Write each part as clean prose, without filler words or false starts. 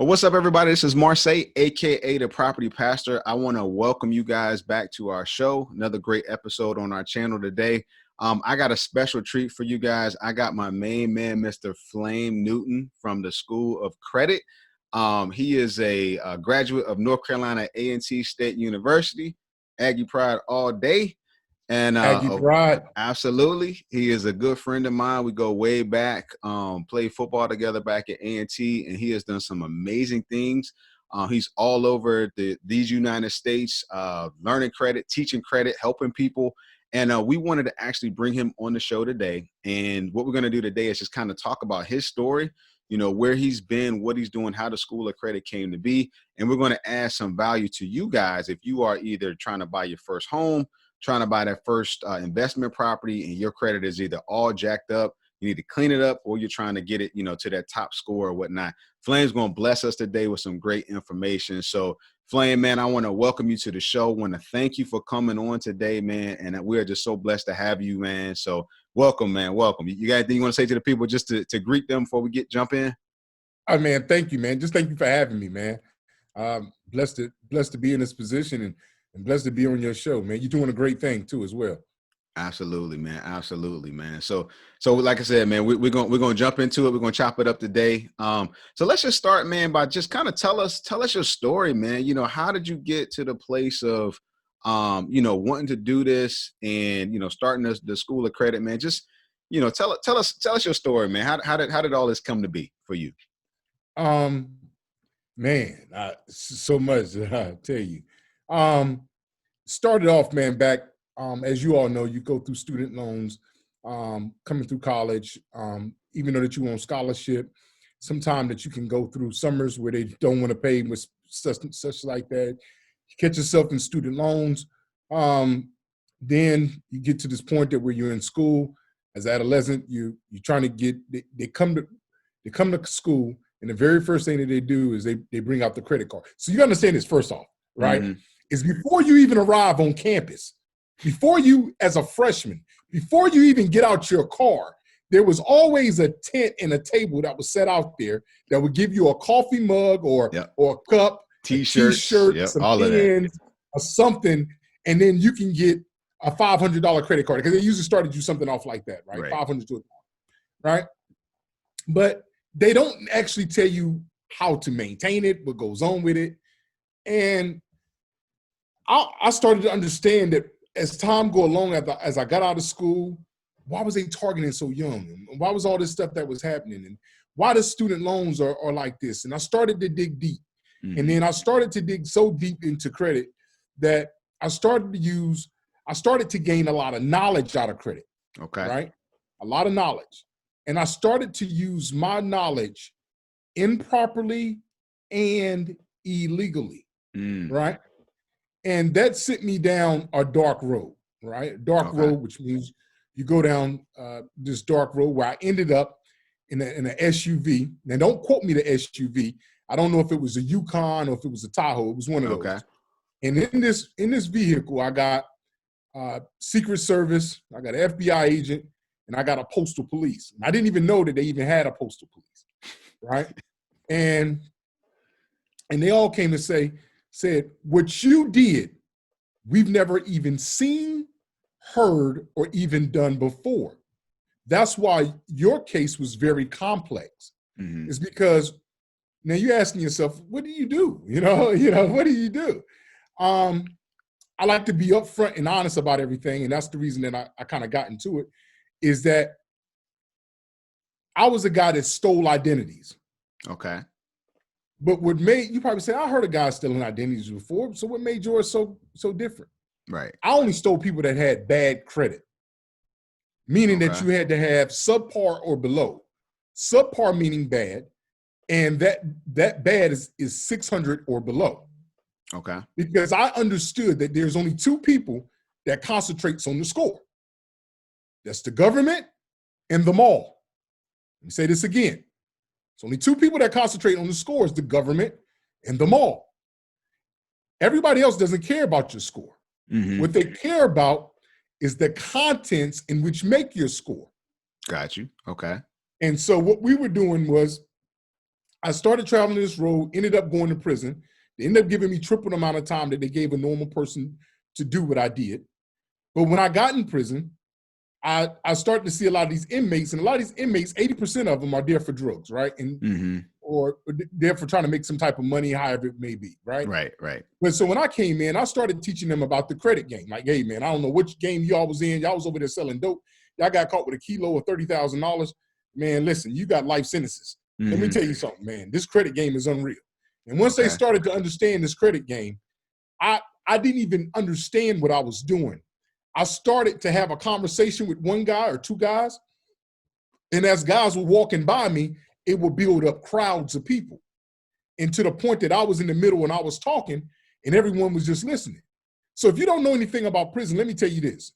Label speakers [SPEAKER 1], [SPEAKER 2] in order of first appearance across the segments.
[SPEAKER 1] Well, what's up, everybody? This is Marseille, aka the Property Pastor. I want to welcome you guys back to our show. Another great episode on our channel today. I got a special treat for you guys. I got my main man, Mr. Flame Newton from the School of Credit. He is a graduate of North Carolina A&T State University. Aggie Pride all day. And
[SPEAKER 2] Aggie Pride.
[SPEAKER 1] Absolutely. He is a good friend of mine. We go way back, played football together back at A&T, and he has done some amazing things. He's all over these United States, learning credit, teaching credit, helping people. And we wanted to actually bring him on the show today. And what we're going to do today is just kind of talk about his story, you know, where he's been, what he's doing, how the School of Credit came to be. And we're going to add some value to you guys if you are either trying to buy your first home, trying to buy that first investment property, and your credit is either all jacked up, you need to clean it up, or you're trying to get it, you know, to that top score or whatnot. Flame's going to bless us today with some great information. So Flame, man, I want to welcome you to the show. Want to thank you for coming on today, man. And we're just so blessed to have you, man. So welcome, man. Welcome. You got anything you want to say to the people just to greet them before we jump in?
[SPEAKER 2] Oh, man, thank you, man. Just thank you for having me, man. Blessed to be in this position and blessed to be on your show, man. You're doing a great thing too, as well.
[SPEAKER 1] Absolutely, man. Absolutely, man. So like I said, man, we're gonna jump into it. We're gonna chop it up today. So let's just start, man, by just kind of tell us your story, man. You know, how did you get to the place of, you know, wanting to do this and, you know, starting the School of Credit, man? Just, you know, tell us your story, man. How did all this come to be for you?
[SPEAKER 2] Man, so much I tell you. Started off, man, back, as you all know, you go through student loans, coming through college, even though that you on scholarship, sometime that you can go through summers where they don't want to pay with such like that. You catch yourself in student loans. Then you get to this point that where you're in school as adolescent, you're trying to get, they come to school, and the very first thing that they do is they bring out the credit card. So you understand this first off, right? Mm-hmm. Is before you even arrive on campus, before you, as a freshman, before you even get out your car, there was always a tent and a table that was set out there that would give you a coffee mug or a cup,
[SPEAKER 1] T-shirt,
[SPEAKER 2] some pens, or something, and then you can get a $500 credit card, because they usually started you something off like that, right? 500 to $1,000, right? But they don't actually tell you how to maintain it, what goes on with it. And I started to understand that as time go along, as I got out of school, why was they targeting so young? And why was all this stuff that was happening? And why the student loans are like this? And I started to dig deep. Mm-hmm. And then I started to dig so deep into credit that I started to gain a lot of knowledge out of credit.
[SPEAKER 1] Okay.
[SPEAKER 2] Right? A lot of knowledge. And I started to use my knowledge improperly and illegally. Right? And that sent me down a dark road, right? Dark road, which means you go down this dark road where I ended up in an SUV. Now, don't quote me the SUV. I don't know if it was a Yukon or if it was a Tahoe. It was one of those. Okay. And in this vehicle, I got Secret Service, I got an FBI agent, and I got a postal police. And I didn't even know that they even had a postal police, right? And they all came to said, what you did, we've never even seen, heard, or even done before. That's why your case was very complex. Mm-hmm. It's because now you're asking yourself, what do you do? You know, what do you do? I like to be upfront and honest about everything. And that's the reason that I kind of got into it, is that I was a guy that stole identities.
[SPEAKER 1] Okay.
[SPEAKER 2] But what made, you probably say, I heard of guys stealing identities before, so what made yours so different?
[SPEAKER 1] Right.
[SPEAKER 2] I only stole people that had bad credit, meaning that you had to have subpar or below. Subpar meaning bad, and that bad is 600 or below.
[SPEAKER 1] Okay.
[SPEAKER 2] Because I understood that there's only two people that concentrates on the score. That's the government and the mall. Let me say this again. It's only two people that concentrate on the scores, the government and the mall. Everybody else doesn't care about your score. Mm-hmm. What they care about is the contents in which make your score.
[SPEAKER 1] Got you. Okay.
[SPEAKER 2] And so what we were doing was I started traveling this road, ended up going to prison. They ended up giving me triple the amount of time that they gave a normal person to do what I did. But when I got in prison, I started to see a lot of these inmates, and a lot of these inmates, 80% of them are there for drugs, right? And or there for trying to make some type of money, however it may be, right?
[SPEAKER 1] Right.
[SPEAKER 2] But so when I came in, I started teaching them about the credit game. Like, hey, man, I don't know which game y'all was in. Y'all was over there selling dope. Y'all got caught with a kilo of $30,000. Man, listen, you got life sentences. Let me tell you something, man. This credit game is unreal. And once they started to understand this credit game, I didn't even understand what I was doing. I started to have a conversation with one guy or two guys, and as guys were walking by me, it would build up crowds of people. And to the point that I was in the middle and I was talking, and everyone was just listening. So if you don't know anything about prison, let me tell you this.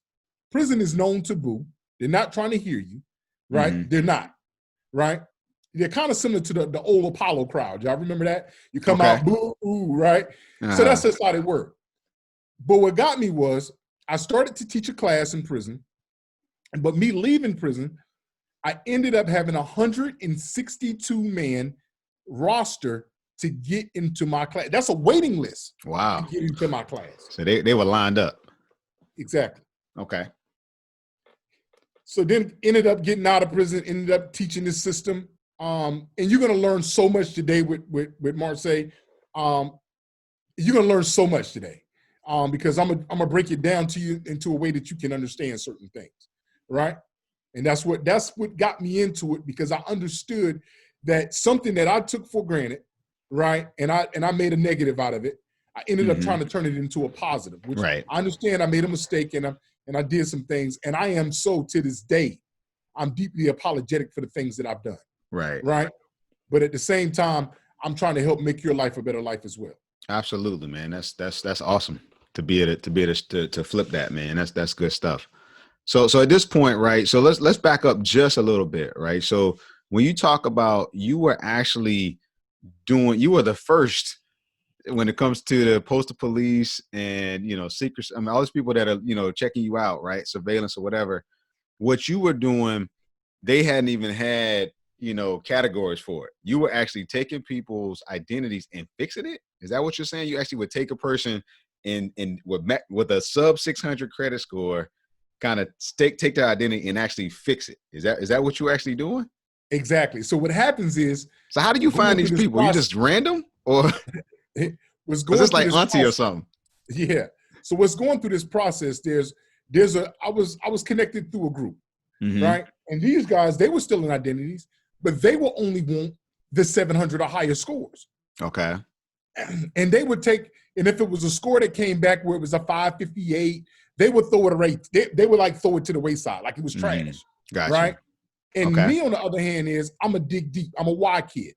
[SPEAKER 2] Prison is known taboo. They're not trying to hear you, right? They're not, right? They're kind of similar to the old Apollo crowd. Y'all remember that? You come out, boo, right? So that's just how they work. But what got me was I started to teach a class in prison, but me leaving prison, I ended up having a 162-man roster to get into my class. That's a waiting list.
[SPEAKER 1] Wow.
[SPEAKER 2] To get into my class.
[SPEAKER 1] So they were lined up.
[SPEAKER 2] Exactly.
[SPEAKER 1] Okay.
[SPEAKER 2] So then ended up getting out of prison, ended up teaching this system. And you're going to learn so much today with Marseille. You're going to learn so much today. Because I'm gonna break it down to you into a way that you can understand certain things, right? And that's what got me into it, because I understood that something that I took for granted, right? And I made a negative out of it. I ended up trying to turn it into a positive, which I understand I made a mistake and I did some things, and I am so to this day, I'm deeply apologetic for the things that I've done. Right. But at the same time, I'm trying to help make your life a better life as well.
[SPEAKER 1] Absolutely, man. That's awesome. To be able to flip that, man. That's good stuff. So at this point, right? So let's back up just a little bit, right? So when you talk about you were the first when it comes to the postal police and secrets. I mean, all these people that are checking you out, right? Surveillance or whatever. What you were doing, they hadn't even had categories for it. You were actually taking people's identities and fixing it. Is that what you're saying? You actually would take a person with a sub 600 credit score, kind of take their identity and actually fix it. Is that what you're actually doing?
[SPEAKER 2] Exactly. So what happens is,
[SPEAKER 1] so how do you find these people? You just random, or
[SPEAKER 2] was going
[SPEAKER 1] this like auntie or something?
[SPEAKER 2] Yeah. So what's going through this process? I was connected through a group, right? And these guys, they were still in identities, but they will only want the 700 or higher scores.
[SPEAKER 1] Okay.
[SPEAKER 2] And they would take, and if it was a score that came back where it was a 558, they would throw it away. They would like throw it to the wayside, like it was trash.
[SPEAKER 1] Gotcha.
[SPEAKER 2] Right. And me, on the other hand, I'm a dig deep. I'm a Y kid.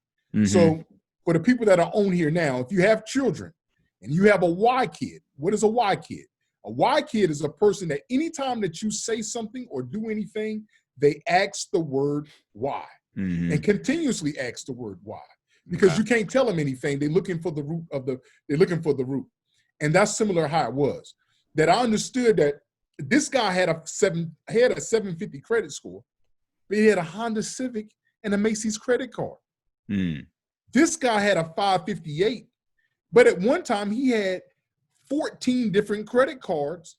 [SPEAKER 2] So for the people that are on here now, if you have children and you have a Y kid, what is a Y kid? A Y kid is a person that anytime that you say something or do anything, they ask the word why, and continuously ask the word why. Because you can't tell them anything. They're looking for the root. And that's similar how it was. That I understood that this guy had a 750 credit score, but he had a Honda Civic and a Macy's credit card. This guy had a 558, but at one time he had 14 different credit cards,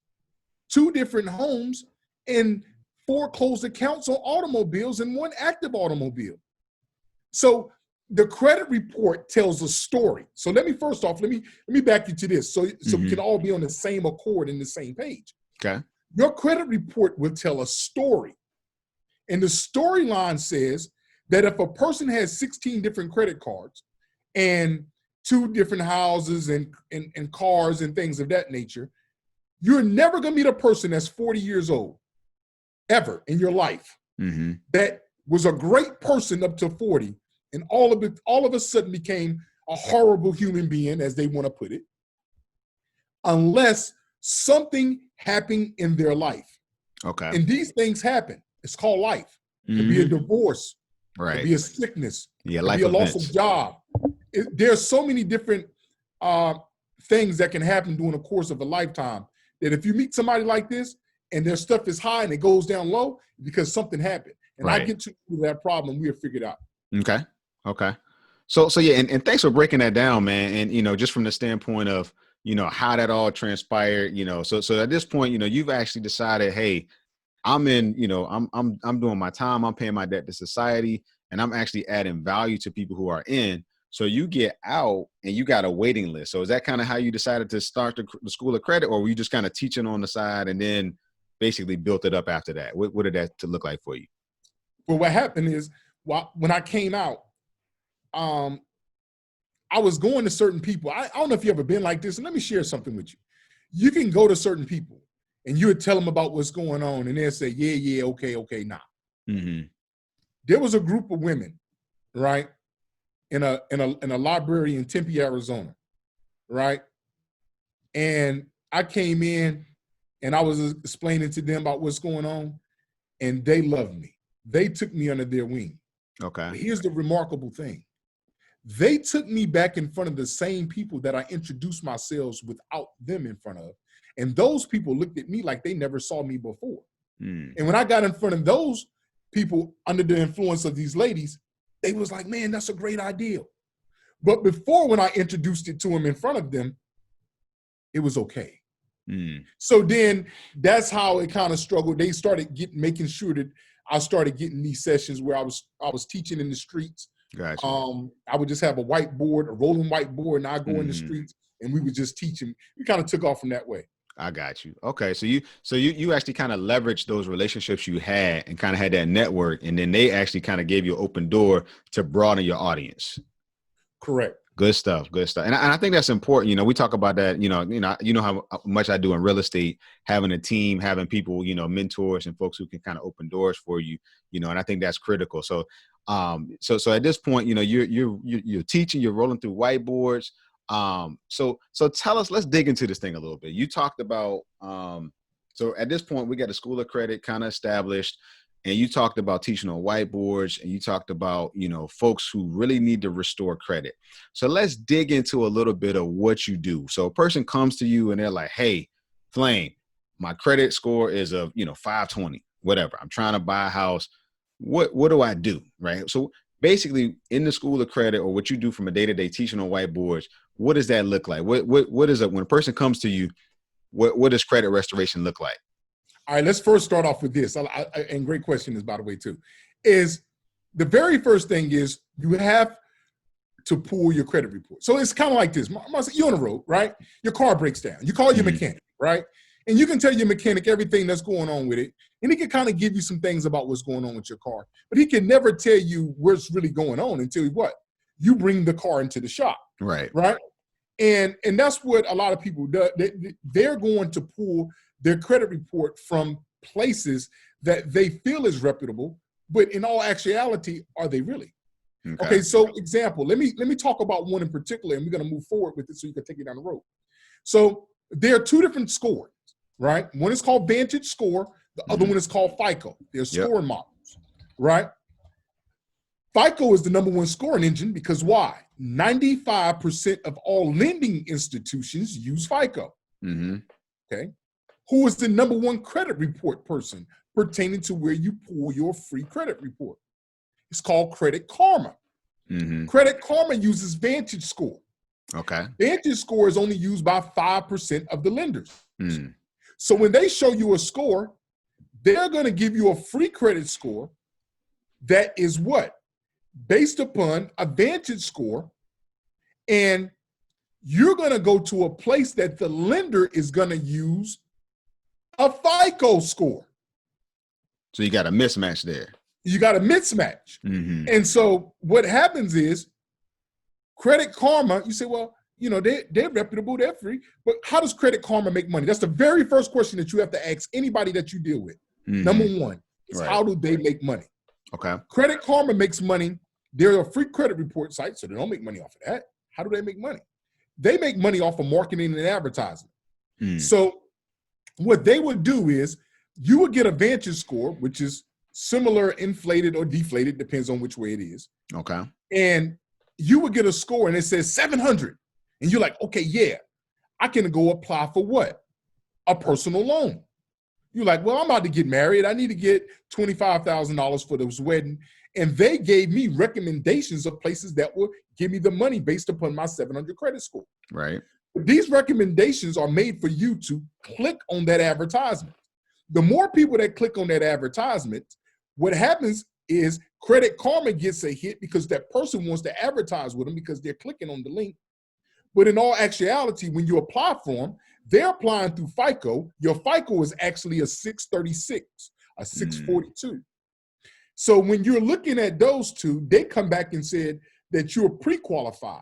[SPEAKER 2] 2 different homes, and 4 closed accounts on automobiles and 1 active automobile. So the credit report tells a story. So let me back you to this so we can all be on the same accord and the same page.
[SPEAKER 1] Okay.
[SPEAKER 2] Your credit report will tell a story. And the storyline says that if a person has 16 different credit cards and 2 different houses and cars and things of that nature, you're never going to meet a person that's 40 years old ever in your life that was a great person up to 40 and all of a sudden became a horrible human being, as they want to put it, unless something happened in their life.
[SPEAKER 1] Okay.
[SPEAKER 2] And these things happen. It's called life. It could be a divorce.
[SPEAKER 1] Right.
[SPEAKER 2] It could be a sickness.
[SPEAKER 1] Yeah,
[SPEAKER 2] it could be a loss of job. There's so many different things that can happen during the course of a lifetime that if you meet somebody like this and their stuff is high and it goes down low, because something happened. And I get to that problem, we'll figure it out.
[SPEAKER 1] Okay. So yeah, and thanks for breaking that down, man. And just from the standpoint of how that all transpired, so at this point, you've actually decided, hey, I'm in, I'm doing my time, I'm paying my debt to society, and I'm actually adding value to people who are in. So you get out and you got a waiting list. So is that kind of how you decided to start the School of Credit, or were you just kind of teaching on the side and then basically built it up after that? What did that to look like for you?
[SPEAKER 2] Well, what happened is when I came out, I was going to certain people. I don't know if you ever been like this, and let me share something with you. You can go to certain people and you would tell them about what's going on, and they'll say, yeah, okay, nah.
[SPEAKER 1] Mm-hmm.
[SPEAKER 2] There was a group of women, right, in a library in Tempe, Arizona, right? And I came in and I was explaining to them about what's going on, and they loved me. They took me under their wing.
[SPEAKER 1] Okay.
[SPEAKER 2] But here's the remarkable thing. They took me back in front of the same people that I introduced myself without them in front of. And those people looked at me like they never saw me before.
[SPEAKER 1] Mm.
[SPEAKER 2] And when I got in front of those people under the influence of these ladies, they was like, man, that's a great idea. But before, when I introduced it to them in front of them, it was okay.
[SPEAKER 1] Mm.
[SPEAKER 2] So then that's how it kind of struggled. They started making sure that I started getting these sessions where I was teaching in the streets.
[SPEAKER 1] Gotcha.
[SPEAKER 2] I would just have a whiteboard, a rolling whiteboard, and I'd go in the streets and we would just teach them. We kind of took off from that way.
[SPEAKER 1] I got you. Okay. So you actually kind of leveraged those relationships you had and kind of had that network, and then they actually kind of gave you an open door to broaden your audience.
[SPEAKER 2] Correct.
[SPEAKER 1] Good stuff. Good stuff. And I think that's important. We talk about that, you know how much I do in real estate, having a team, having people, mentors and folks who can kind of open doors for you, and I think that's critical. So, so at this point, you're teaching, you're rolling through whiteboards. So tell us, let's dig into this thing a little bit. You talked about, so at this point we got the School of Credit kind of established, and you talked about teaching on whiteboards, and you talked about, folks who really need to restore credit. So let's dig into a little bit of what you do. So a person comes to you and they're like, hey, Flame, my credit score is of, 520, whatever. I'm trying to buy a house. What do I do? Right. So basically in the School of Credit, or what you do from a day-to-day teaching on whiteboards, what does that look like? What is it when a person comes to you? What does credit restoration look like?
[SPEAKER 2] All right, let's first start off with this. And great question is, by the way, too, is the very first thing is you have to pull your credit report. So it's kind of like this. You're on the road, right? Your car breaks down. You call your mechanic, right? And you can tell your mechanic everything that's going on with it. And he can kind of give you some things about what's going on with your car. But he can never tell you what's really going on until what? You bring the car into the shop.
[SPEAKER 1] Right.
[SPEAKER 2] Right? And that's what a lot of people do. They're going to pull their credit report from places that they feel is reputable, but in all actuality, are they really? Okay, so example, let me talk about one in particular, and we're going to move forward with it so you can take it down the road. So there are two different scores, right? One is called Vantage Score. The other one is called FICO. They're scoring models, right? FICO is the number one scoring engine because why? 95% of all lending institutions use FICO. Okay. Who is the number one credit report person pertaining to where you pull your free credit report? It's called Credit Karma. Credit Karma uses Vantage Score.
[SPEAKER 1] Okay.
[SPEAKER 2] Vantage Score is only used by 5% of the lenders. So when they show you a score, they're going to give you a free credit score that is what? Based upon a Vantage Score, and you're going to go to a place that the lender is going to use a FICO score.
[SPEAKER 1] So you got a mismatch there.
[SPEAKER 2] You got a mismatch. And so what happens is Credit Karma, you say, well, they're reputable, they're free, but how does Credit Karma make money? That's the very first question that you have to ask anybody that you deal with. Number one is how do they make money?
[SPEAKER 1] Okay.
[SPEAKER 2] Credit Karma makes money. They're a free credit report site, so they don't make money off of that. How do they make money? They make money off of marketing and advertising. So what they would do is you would get a Vantage Score, which is similar, inflated or deflated, depends on which way it is.
[SPEAKER 1] Okay.
[SPEAKER 2] And you would get a score and it says 700. And you're like, okay, yeah, I can go apply for what? A personal loan. You're like, well, I'm about to get married. I need to get $25,000 for this wedding. And they gave me recommendations of places that would give me the money based upon my 700 credit score.
[SPEAKER 1] Right.
[SPEAKER 2] These recommendations are made for you to click on that advertisement. The more people that click on that advertisement, what happens is Credit Karma gets a hit because that person wants to advertise with them because they're clicking on the link. But in all actuality, when you apply for them, they're applying through FICO. Your FICO is actually a 636, a 642. So when you're looking at those two, they come back and said that you're pre-qualified.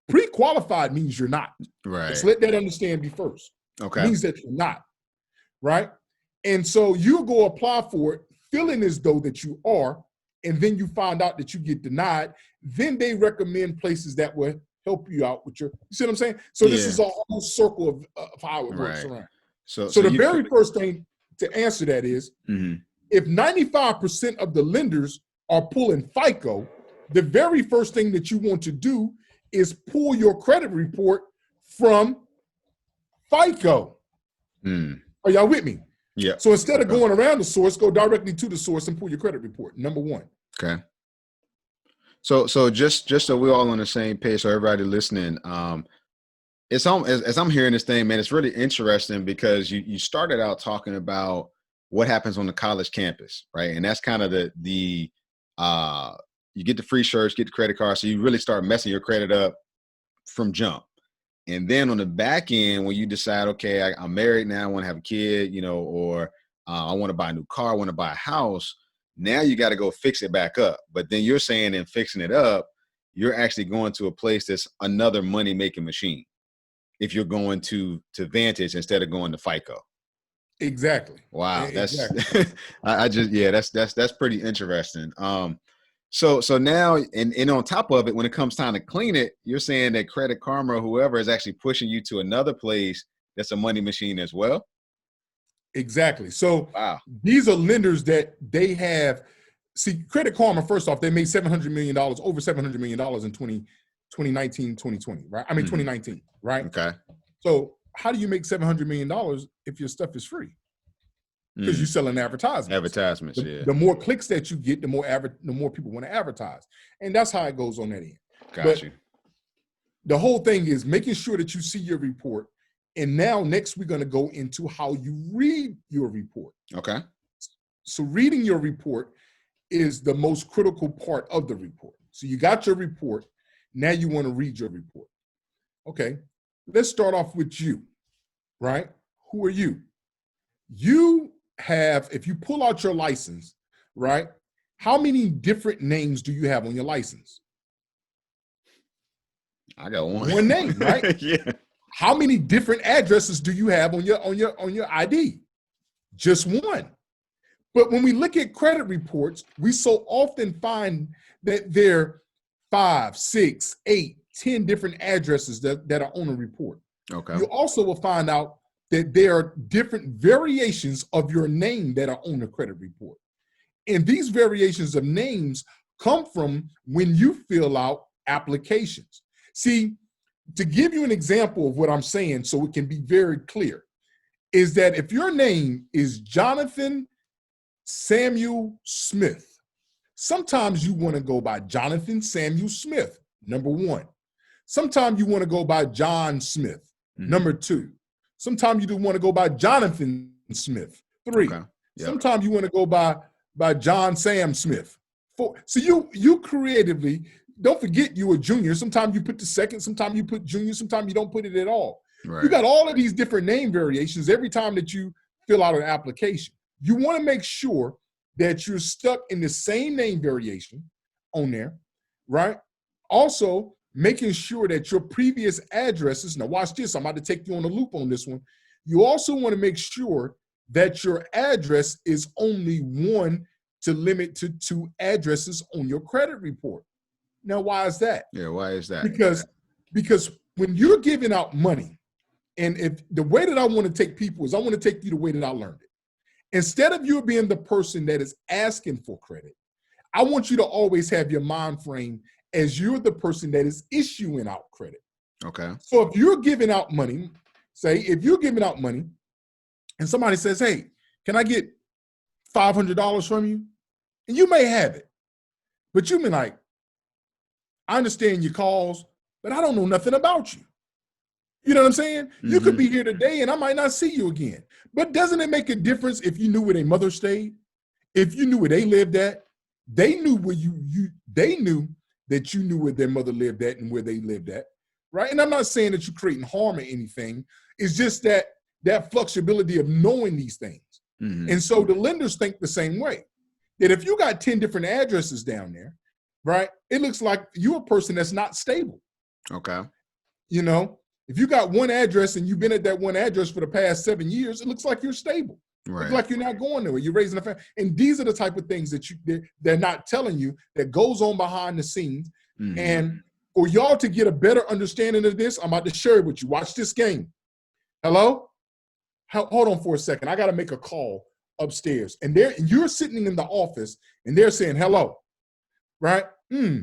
[SPEAKER 2] Pre-qualified means you're not.
[SPEAKER 1] Right.
[SPEAKER 2] Let's let that understand be first.
[SPEAKER 1] Okay.
[SPEAKER 2] It means that you're not, right? And so you go apply for it, feeling as though that you are, and then you find out that you get denied. Then they recommend places that will help you out with your, you see what I'm saying? So this is a whole circle of how it works around. So the very first thing to answer that is, if 95% of the lenders are pulling FICO, the very first thing that you want to do is pull your credit report from FICO. Are y'all with me?
[SPEAKER 1] Yeah.
[SPEAKER 2] So instead of going around the source, go directly to the source and pull your credit report. Number one.
[SPEAKER 1] Okay. So just so we're all on the same page, so everybody listening, as I'm hearing this thing, man, it's really interesting because you started out talking about what happens on the college campus, right? And that's kind of the you get the free shirts, get the credit card, so you really start messing your credit up from jump. And then on the back end, when you decide, okay, I'm married now, I want to have a kid, or I want to buy a new car, I want to buy a house. Now you got to go fix it back up. But then you're saying in fixing it up, you're actually going to a place that's another money-making machine if you're going to Vantage instead of going to FICO.
[SPEAKER 2] Exactly.
[SPEAKER 1] Wow.
[SPEAKER 2] Exactly.
[SPEAKER 1] That's pretty interesting. So now, and on top of it, when it comes time to clean it, you're saying that Credit Karma or whoever is actually pushing you to another place that's a money machine as well?
[SPEAKER 2] Exactly. So
[SPEAKER 1] wow.
[SPEAKER 2] These are lenders that they have. See, Credit Karma, first off, they made $700 million, over $700 million in 2019, 2020, right? I mean, 2019, right?
[SPEAKER 1] Okay.
[SPEAKER 2] So how do you make $700 million if your stuff is free? Because you're selling advertisements.
[SPEAKER 1] Advertisements,
[SPEAKER 2] The more clicks that you get, the more people want to advertise. And that's how it goes on that end.
[SPEAKER 1] Got you.
[SPEAKER 2] The whole thing is making sure that you see your report. And now next we're going to go into how you read your report.
[SPEAKER 1] Okay.
[SPEAKER 2] So reading your report is the most critical part of the report. So you got your report. Now you want to read your report. Okay. Let's start off with you, right? Who are you? You have, if you pull out your license, right? How many different names do you have on your license?
[SPEAKER 1] I got one.
[SPEAKER 2] One name, right?
[SPEAKER 1] Yeah.
[SPEAKER 2] How many different addresses do you have on your ID? Just one. But when we look at credit reports, we so often find that there are 5, 6, 8, 10 different addresses that are on a report.
[SPEAKER 1] Okay.
[SPEAKER 2] You also will find out that there are different variations of your name that are on the credit report. And these variations of names come from when you fill out applications. See, to give you an example of what I'm saying so it can be very clear, is that if your name is Jonathan Samuel Smith, sometimes you want to go by Jonathan Samuel Smith, number one. Sometimes you want to go by John Smith, number two. Sometimes you do want to go by Jonathan Smith, 3. Okay. Yep. Sometimes you want to go by John Sam Smith, 4. So you creatively, don't forget you a junior. Sometimes you put the second, sometimes you put junior, sometimes you don't put it at all. Right. You got all of these different name variations every time that you fill out an application. You want to make sure that you're stuck in the same name variation on there, right? Also, making sure that your previous addresses, now watch this, I'm about to take you on a loop on this one. You also want to make sure that your address is only one to limit to 2 addresses on your credit report. Now, why is that?
[SPEAKER 1] Yeah, why is that?
[SPEAKER 2] Because when you're giving out money, and if the way that I want to take people is I want to take you the way that I learned it. Instead of you being the person that is asking for credit, I want you to always have your mind frame as you're the person that is issuing out credit.
[SPEAKER 1] Okay.
[SPEAKER 2] So if you're giving out money, say if you're giving out money and somebody says, hey, can I get $500 from you? And you may have it. But you mean like, I understand your calls, but I don't know nothing about you. You know what I'm saying? You could be here today and I might not see you again. But doesn't it make a difference if you knew where their mother stayed? If you knew where they lived at? They knew where they knew that you knew where their mother lived at and where they lived at, right? And I'm not saying that you're creating harm or anything. It's just that flexibility of knowing these things. And so the lenders think the same way, that if you got 10 different addresses down there, right, it looks like you're a person that's not stable.
[SPEAKER 1] Okay.
[SPEAKER 2] You know, if you got one address and you've been at that one address for the past 7 years, it looks like you're stable. Right. It looks like you're not going nowhere. You're raising a family. And these are the type of things that they're not telling you that goes on behind the scenes. And for y'all to get a better understanding of this, I'm about to share it with you. Watch this game. Hello? Hold on for a second. I got to make a call upstairs. And you're sitting in the office and they're saying, hello, right? Yeah,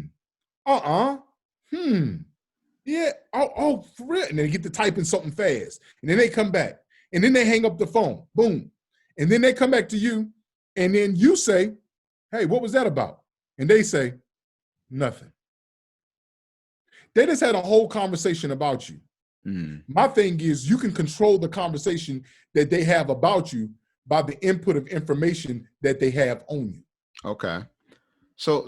[SPEAKER 2] oh, for real. And they get to typing something fast. And then they come back. And then they hang up the phone. Boom. And then they come back to you. And then you say, hey, what was that about? And they say, nothing. They just had a whole conversation about you. My thing is, you can control the conversation that they have about you by the input of information that they have on you.
[SPEAKER 1] Okay. So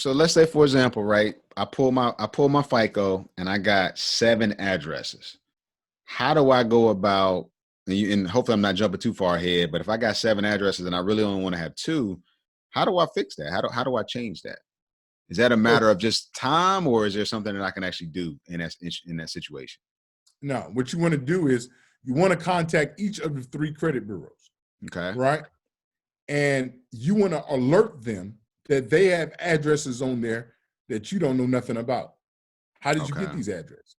[SPEAKER 1] let's say, for example, right, I pull my FICO and I got 7 addresses. How do I go about, and hopefully I'm not jumping too far ahead, but if I got 7 addresses and I really only want to have 2, how do I fix that? How do I change that? Is that a matter of just time, or is there something that I can actually do in that situation?
[SPEAKER 2] No, what you want to do is you want to contact each of the 3 credit bureaus.
[SPEAKER 1] Okay.
[SPEAKER 2] Right? And you want to alert them that they have addresses on there that you don't know nothing about. How did you get these addresses?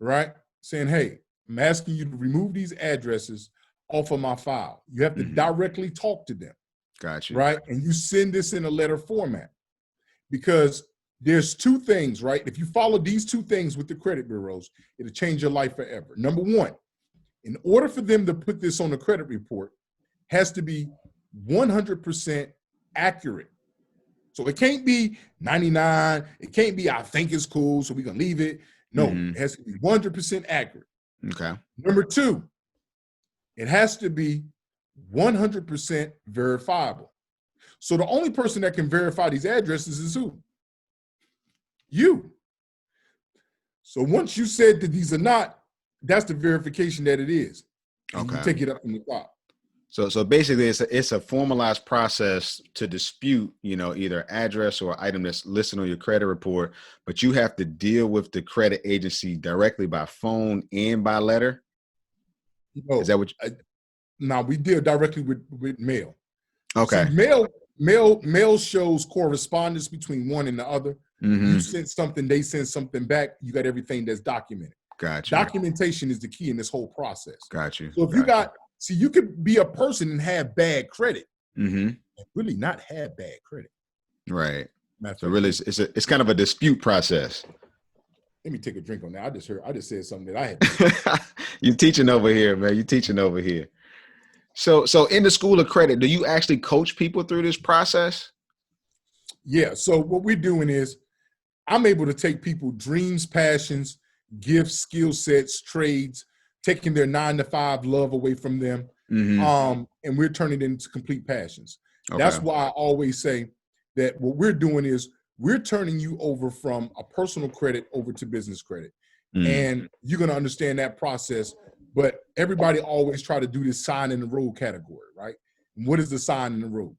[SPEAKER 2] Right? Saying, hey, I'm asking you to remove these addresses off of my file. You have to directly talk to them.
[SPEAKER 1] Gotcha.
[SPEAKER 2] Right? And you send this in a letter format, because there's 2 things, right? If you follow these 2 things with the credit bureaus, it'll change your life forever. Number 1, in order for them to put this on the credit report, has to be 100% accurate. So it can't be 99. It can't be, I think it's cool, so we're going to leave it. No, it has to be 100% accurate.
[SPEAKER 1] Okay.
[SPEAKER 2] Number 2, it has to be 100% verifiable. So the only person that can verify these addresses is who? You. So once you said that these are not, that's the verification that it is. And you take it up from the top.
[SPEAKER 1] So basically, it's a formalized process to dispute, either address or item that's listed on your credit report, but you have to deal with the credit agency directly by phone and by letter. Is that what?
[SPEAKER 2] No, we deal directly with mail.
[SPEAKER 1] Okay.
[SPEAKER 2] See, mail shows correspondence between one and the other. You send something, they send something back. You got everything that's documented.
[SPEAKER 1] Gotcha.
[SPEAKER 2] Documentation is the key in this whole process.
[SPEAKER 1] Gotcha.
[SPEAKER 2] So if you got, you could be a person and have bad credit, and really not have bad credit.
[SPEAKER 1] Right. So really, it's kind of a dispute process.
[SPEAKER 2] Let me take a drink on that. I just said something that I had.
[SPEAKER 1] You're teaching over here, man. You're teaching over here. So in the School of Credit, do you actually coach people through this process?
[SPEAKER 2] Yeah. So what we're doing is, I'm able to take people dreams, passions, gifts, skill sets, trades, taking their 9-to-5 love away from them. And we're turning it into complete passions. Okay. That's why I always say that what we're doing is we're turning you over from a personal credit over to business credit. And you're going to understand that process. But everybody always try to do this sign in the road category, right? And what is the sign in the road?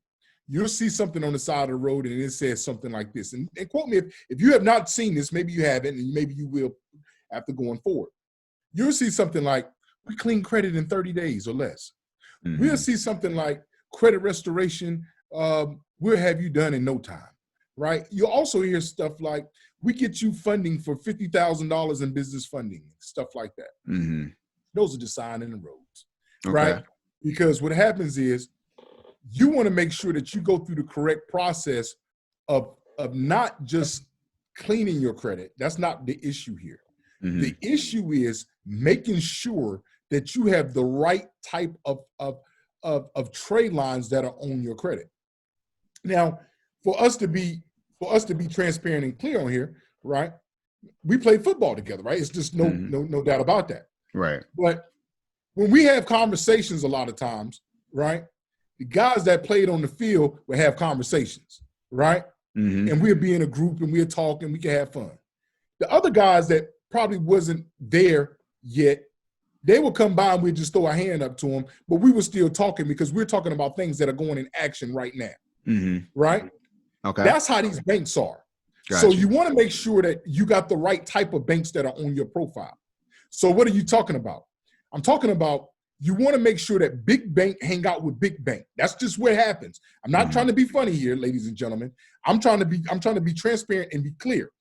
[SPEAKER 2] You'll see something on the side of the road and it says something like this. And quote me, if you have not seen this, maybe you haven't, and maybe you will after going forward. You'll see something like, we clean credit in 30 days or less. We'll see something like credit restoration, we'll have you done in no time, right? You'll also hear stuff like, we get you funding for $50,000 in business funding, stuff like that. Those are the sign in the roads, right? Because what happens is, you want to make sure that you go through the correct process of not just cleaning your credit. That's not the issue here. The issue is making sure that you have the right type of trade lines that are on your credit. Now, for us to be for us to be transparent and clear on here, right? We played football together, right? It's just no doubt about that.
[SPEAKER 1] Right.
[SPEAKER 2] But when we have conversations a lot of times, right? The guys that played on the field would have conversations, right? And we'd be in a group and we'd talk and we could have fun. The other guys that probably wasn't there yet, they would come by and we'd just throw a hand up to them, but we were still talking because we're talking about things that are going in action right now, right?
[SPEAKER 1] Okay.
[SPEAKER 2] That's how these banks are. So you want to make sure that you got the right type of banks that are on your profile. So what are you talking about? I'm talking about you want to make sure that big bank hang out with big bank. That's just what happens. I'm not trying to be funny here, ladies and gentlemen. I'm trying to be transparent and be clear.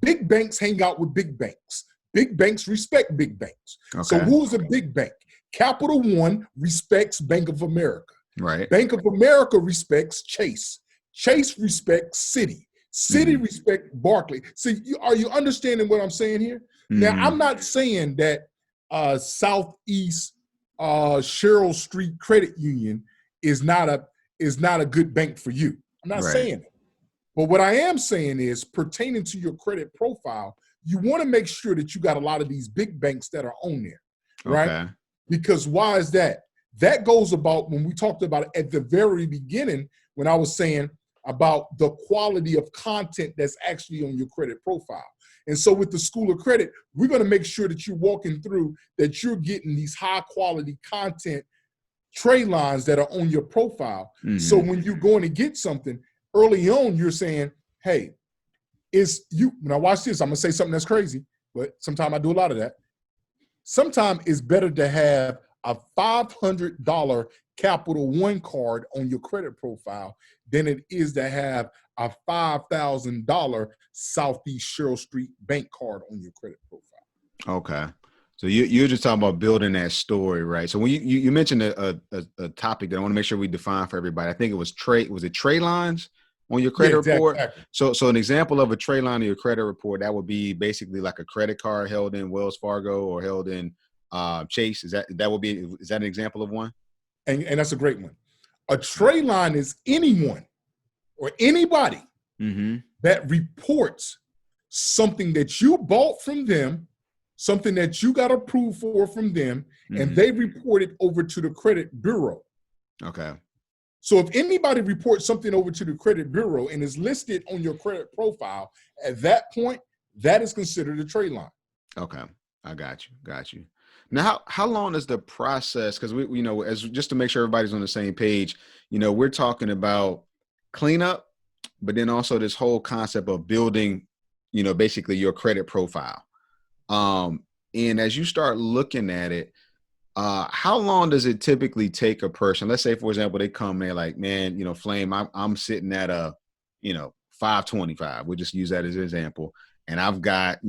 [SPEAKER 2] Big banks hang out with big banks. Big banks respect big banks. Okay. So who's a big bank? Capital One respects Bank of America.
[SPEAKER 1] Right.
[SPEAKER 2] Bank of America respects Chase. Chase respects Citi. Citi respect Barclays. See, are you understanding what I'm saying here? Now, I'm not saying that Southeast Cheryl Street Credit Union is not a good bank for you. I'm not saying that. But what I am saying is, pertaining to your credit profile, you want to make sure that you got a lot of these big banks that are on there, right? Okay. Because why is that? That goes about when we talked about it at the very beginning when I was saying about the quality of content that's actually on your credit profile. And so with the School of Credit, we're going to make sure that you're walking through, that you're getting these high quality content tray lines that are on your profile. So when you're going to get something early on, you're saying, hey, now watch this. I'm going to say something that's crazy, but sometimes I do a lot of that. Sometimes it's better to have a $500 Capital One card on your credit profile than it is to have a $5,000 Southeast Cheryl Street bank card on your credit profile.
[SPEAKER 1] Okay. So you're just talking about building that story, right? So when you mentioned a topic that I want to make sure we define for everybody. I think it was tray lines on your credit report? Exactly. So an example of a tray line of your credit report, that would be basically like a credit card held in Wells Fargo or held in Chase. Is that an example of one?
[SPEAKER 2] And that's a great one. A tray line is anyone or anybody that reports something that you bought from them, something that you got approved for from them, and they report it over to the credit bureau.
[SPEAKER 1] Okay.
[SPEAKER 2] So if anybody reports something over to the credit bureau and is listed on your credit profile, at that point, that is considered a tray line.
[SPEAKER 1] Okay. I got you. Now, how long is the process? Because we as just to make sure everybody's on the same page, we're talking about cleanup, but then also this whole concept of building, basically your credit profile. And as you start looking at it, how long does it typically take a person? Let's say, for example, they come there like, man, Flame, I'm sitting at a, 525. We'll just use that as an example. And I've got,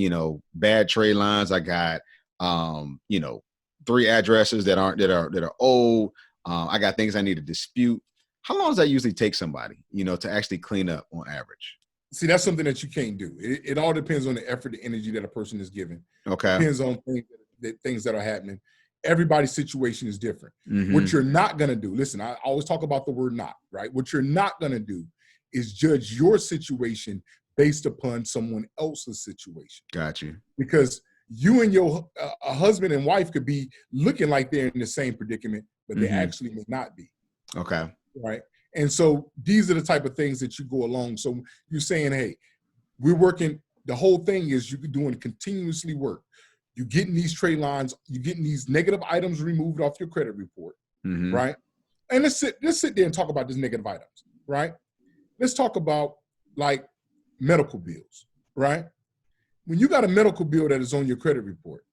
[SPEAKER 1] bad trade lines. I got, 3 addresses that are old. I got things I need to dispute. How long does that usually take somebody, to actually clean up on average?
[SPEAKER 2] See, that's something that you can't do. It all depends on the effort, the energy that a person is giving.
[SPEAKER 1] Okay.
[SPEAKER 2] Depends on things that are happening. Everybody's situation is different. What you're not going to do, listen, I always talk about the word not, right? What you're not going to do is judge your situation based upon someone else's situation.
[SPEAKER 1] Got you.
[SPEAKER 2] Because you and your husband and wife could be looking like they're in the same predicament, but they actually may not be.
[SPEAKER 1] Okay.
[SPEAKER 2] Right. And so these are the type of things that you go along. So you're saying, hey, we're working. The whole thing is you're doing continuously work. You're getting these trade lines, you're getting these negative items removed off your credit report, right? And let's sit there and talk about these negative items, right? Let's talk about like medical bills, right? When you got a medical bill that is on your credit report,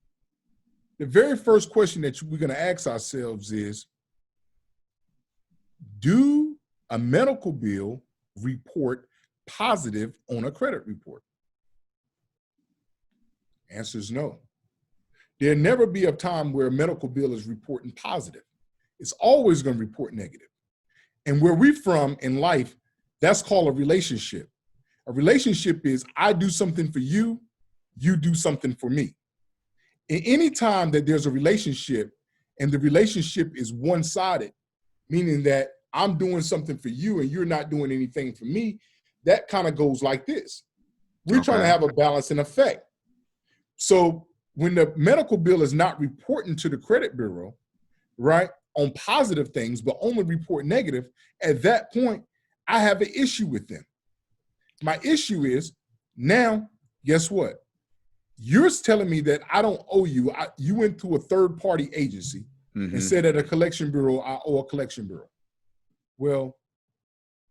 [SPEAKER 2] the very first question that we're going to ask ourselves is, do a medical bill report positive on a credit report? Answer is no. There'll never be a time where a medical bill is reporting positive. It's always going to report negative. And where we're from in life, that's called a relationship. A relationship is I do something for you, you do something for me. And any time that there's a relationship and the relationship is one-sided, meaning that I'm doing something for you and you're not doing anything for me, that kind of goes like this. We're trying to have a balance and effect. So when the medical bill is not reporting to the credit bureau, right, on positive things, but only report negative, at that point, I have an issue with them. My issue is now, guess what? You're telling me that I don't owe you. You went to a third-party agency and said at a collection bureau, I owe a collection bureau. Well,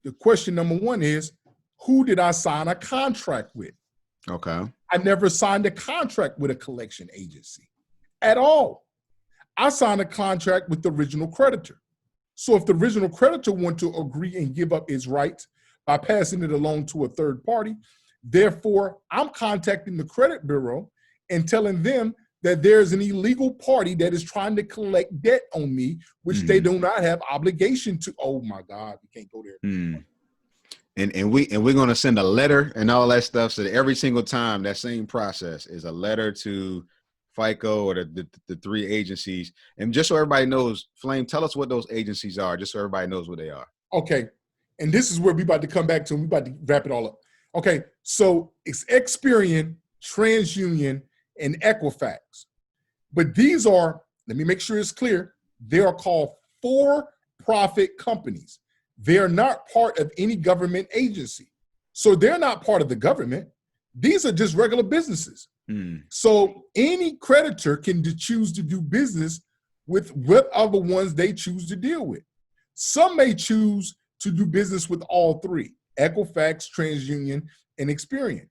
[SPEAKER 2] the question number one is, who did I sign a contract with?
[SPEAKER 1] Okay.
[SPEAKER 2] I never signed a contract with a collection agency at all. I signed a contract with the original creditor. So if the original creditor want to agree and give up his rights by passing it along to a third party, therefore I'm contacting the credit bureau and telling them that there's an illegal party that is trying to collect debt on me, which they do not have obligation to. Oh my God, we can't go there.
[SPEAKER 1] And we're going to send a letter and all that stuff. So that every single time that same process is a letter to FICO or the three agencies. And just so everybody knows, Flame, tell us what those agencies are, just so everybody knows what they are.
[SPEAKER 2] Okay. And this is where we about to come back to, and we about to wrap it all up. Okay. So it's Experian, TransUnion, and Equifax. But these are, let me make sure it's clear, they are called for-profit companies. They're not part of any government agency. So they're not part of the government. These are just regular businesses. So any creditor can choose to do business with whatever ones they choose to deal with. Some may choose to do business with all three, Equifax, TransUnion, and Experian.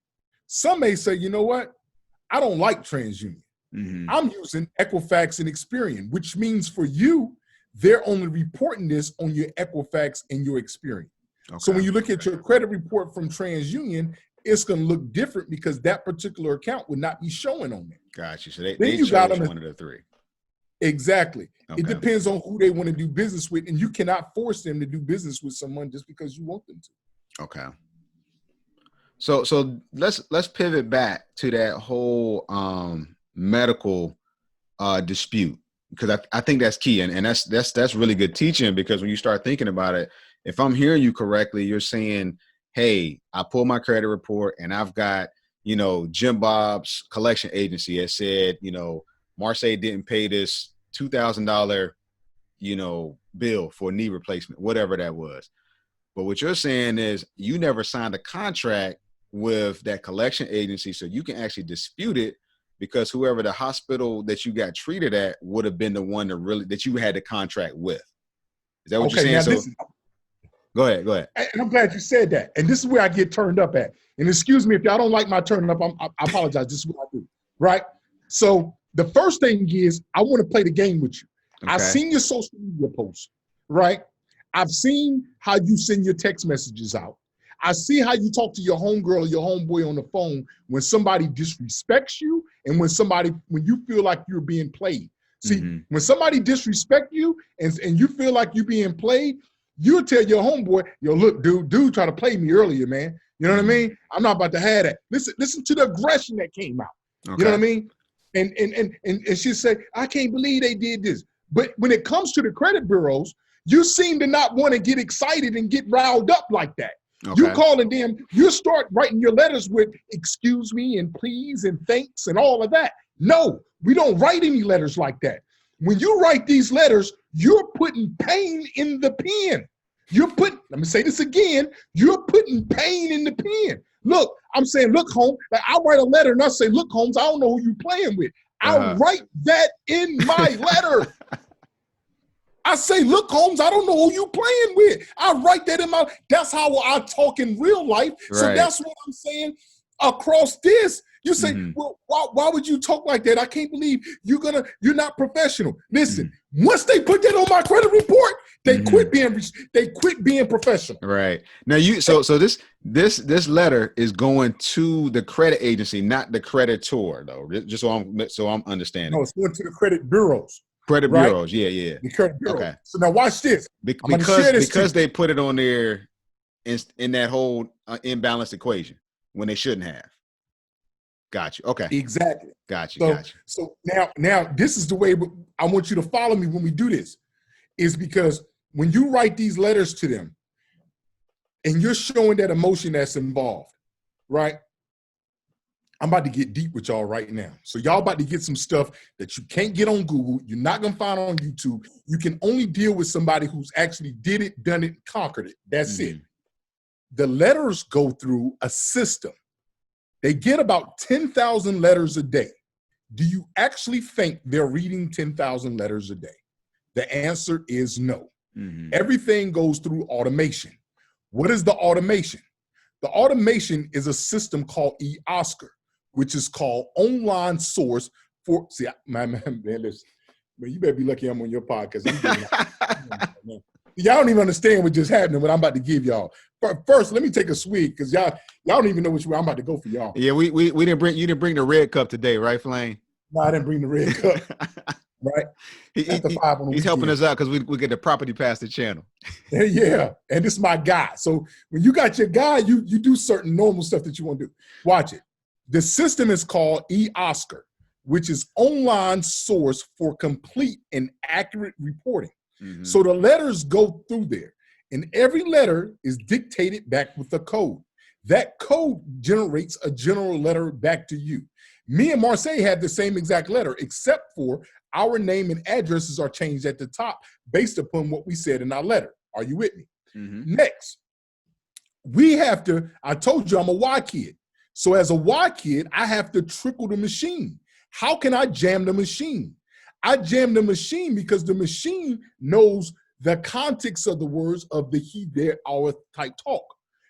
[SPEAKER 2] Some may say, you know what? I don't like TransUnion. I'm using Equifax and Experian, which means for you, they're only reporting this on your Equifax and your Experian. So when you look at your credit report from TransUnion, it's going to look different because that particular account would not be showing on there.
[SPEAKER 1] Gotcha. So they chose one of the three. Exactly.
[SPEAKER 2] It depends on who they want to do business with, and you cannot force them to do business with someone just because you want them to.
[SPEAKER 1] Okay. So let's pivot back to that whole medical dispute, because I think that's key, and that's really good teaching, because when you start thinking about it, if I'm hearing you correctly, you're saying, hey, I pull my credit report and I've got, Jim Bob's collection agency that said, Marseille didn't pay this $2,000, bill for knee replacement, whatever that was. But what you're saying is you never signed a contract with that collection agency, so you can actually dispute it, because whoever the hospital that you got treated at would have been the one that you had the contract with. Is that what you're saying? Go ahead.
[SPEAKER 2] And I'm glad you said that. And this is where I get turned up at. And excuse me if y'all don't like my turn up. I apologize. This is what I do. Right? So the first thing is I want to play the game with you. Okay. I've seen your social media posts, right? I've seen how you send your text messages out. I see how you talk to your homegirl or your homeboy on the phone when somebody disrespects you and when you feel like you're being played. See, when somebody disrespects you and you feel like you're being played, you'll tell your homeboy, yo, look, dude tried to play me earlier, man. You know what I mean? I'm not about to have that. Listen to the aggression that came out. Okay. You know what I mean? And she said, I can't believe they did this. But when it comes to the credit bureaus, you seem to not want to get excited and get riled up like that. Okay. You calling them, you start writing your letters with excuse me and please and thanks and all of that. No, we don't write any letters like that. When you write these letters, you're putting pain in the pen. Let me say this again, you're putting pain in the pen. Look, I'm saying, look, Holmes, like I write a letter and I say, look, Holmes, I don't know who you playing with. I'll write that in my letter. I say, look, Holmes, I don't know who you playing with. I write that in that's how I talk in real life. Right. So that's what I'm saying across this. You say, well, why would you talk like that? I can't believe you're not professional. Listen, once they put that on my credit report, they quit being professional.
[SPEAKER 1] Right. Now so this letter is going to the credit agency, not the creditor, though. Just so I'm understanding.
[SPEAKER 2] No, it's going to the credit bureaus.
[SPEAKER 1] Credit bureaus, yeah.
[SPEAKER 2] The credit bureau. Okay. So now watch this.
[SPEAKER 1] Because they put it on there in that whole imbalanced equation when they shouldn't have. Got you. Okay.
[SPEAKER 2] Exactly.
[SPEAKER 1] Got you.
[SPEAKER 2] So now this is the way I want you to follow me when we do this, is because when you write these letters to them, and you're showing that emotion that's involved, right? I'm about to get deep with y'all right now. So y'all about to get some stuff that you can't get on Google. You're not going to find on YouTube. You can only deal with somebody who's actually did it, done it, conquered it. That's it. The letters go through a system. They get about 10,000 letters a day. Do you actually think they're reading 10,000 letters a day? The answer is no. Everything goes through automation. What is the automation? The automation is a system called eOscar, which is called online source for, see, man, listen, man, you better be lucky I'm on your podcast. Y'all don't even understand what just happened, what I'm about to give y'all. But first, let me take a swig, because y'all don't even know which way I'm about to go for y'all.
[SPEAKER 1] Yeah, we didn't bring, you didn't bring the red cup today, right, Flame?
[SPEAKER 2] No, I didn't bring the red cup. Right?
[SPEAKER 1] He's helping us out because we get the property past the channel.
[SPEAKER 2] Yeah, and this is my guy. So when you got your guy, you do certain normal stuff that you want to do. Watch it. The system is called eOscar, which is online source for complete and accurate reporting. So the letters go through there, and every letter is dictated back with a code. That code generates a general letter back to you. Me and Marseille have the same exact letter, except for our name and addresses are changed at the top based upon what we said in our letter. Are you with me? Next, we have to, I told you I'm a Y kid. So as a Y kid, I have to trickle the machine. How can I jam the machine? I jam the machine because the machine knows the context of the words of the he, there, our type talk.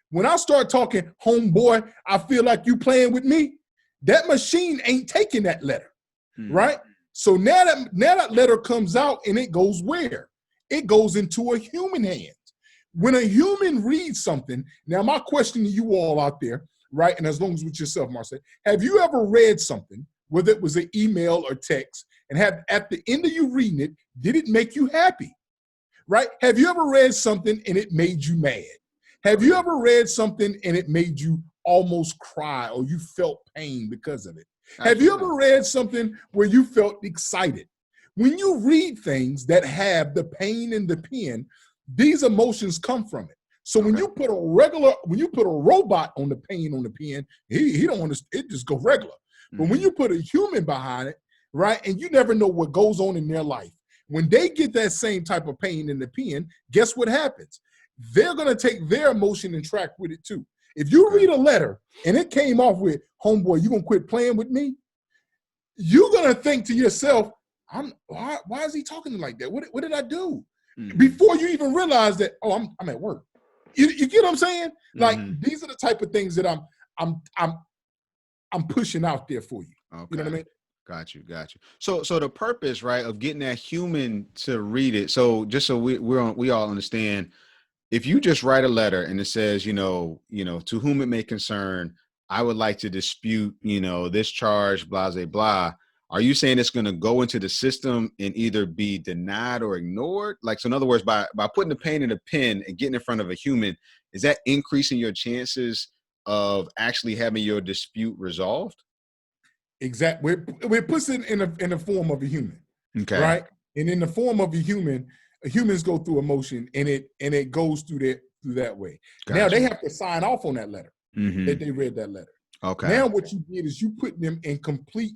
[SPEAKER 2] When I start talking, homeboy, I feel like you playing with me, that machine ain't taking that letter, right? So now that letter comes out, and it goes where? It goes into a human hand. When a human reads something, now my question to you all out there, right, and as long as with yourself, Marcel, have you ever read something, whether it was an email or text, and have at the end of you reading it, did it make you happy, right? Have you ever read something and it made you mad? Have you ever read something and it made you almost cry, or you felt pain because of it? Have you ever read something where you felt excited? When you read things that have the pain and the pen, these emotions come from it. So when you put a robot on the pain on the pen, he don't want to, it just go regular. But when you put a human behind it, right, and you never know what goes on in their life, when they get that same type of pain in the pen, guess what happens? They're going to take their emotion and track with it too. If you read a letter and it came off with, homeboy, you going to quit playing with me? You're going to think to yourself, why is he talking like that? What did I do? Before you even realize that, oh, I'm at work. You get what I'm saying? Like, these are the type of things that I'm pushing out there for you. Okay. You know what I mean?
[SPEAKER 1] Got you. So the purpose, right, of getting that human to read it. So just so we all understand, if you just write a letter and it says, to whom it may concern, I would like to dispute, this charge, blah, blah, blah. Are you saying it's going to go into the system and either be denied or ignored? Like, so in other words, by putting the pain in a pen and getting in front of a human, is that increasing your chances of actually having your dispute resolved?
[SPEAKER 2] Exactly. We're putting it in the form of a human, right? And in the form of a human, humans go through emotion, and it goes through that way. Gotcha. Now they have to sign off on that letter that they read that letter. Okay. Now what you did is you put them in complete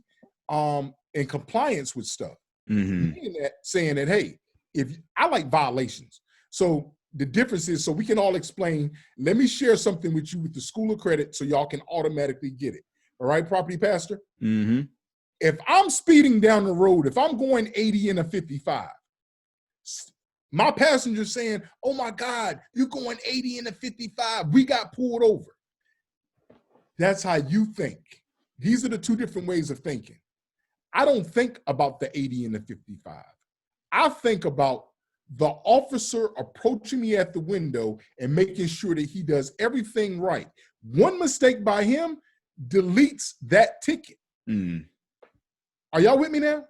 [SPEAKER 2] in compliance with stuff. Meaning that, saying that, hey, if I like violations, so the difference is, so we can all explain. Let me share something with you with the school of credit, so y'all can automatically get it. All right, property pastor. If I'm speeding down the road, if I'm going 80 in a 55, my passenger saying, oh my God, you're going 80 in a 55, we got pulled over. That's how you think. These are the two different ways of thinking. I don't think about the 80 and the 55. I think about the officer approaching me at the window and making sure that he does everything right. One mistake by him deletes that ticket. Are y'all with me now?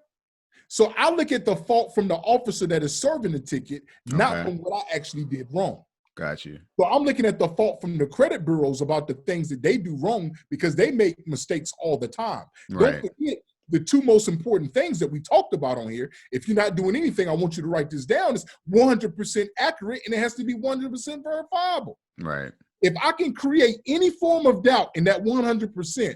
[SPEAKER 2] So I look at the fault from the officer that is serving the ticket, not from what I actually did wrong.
[SPEAKER 1] Got you.
[SPEAKER 2] So I'm looking at the fault from the credit bureaus about the things that they do wrong, because they make mistakes all the time. Right. Don't forget, the two most important things that we talked about on here, if you're not doing anything, I want you to write this down, is 100% accurate, and it has to be 100% verifiable.
[SPEAKER 1] Right.
[SPEAKER 2] If I can create any form of doubt in that 100%,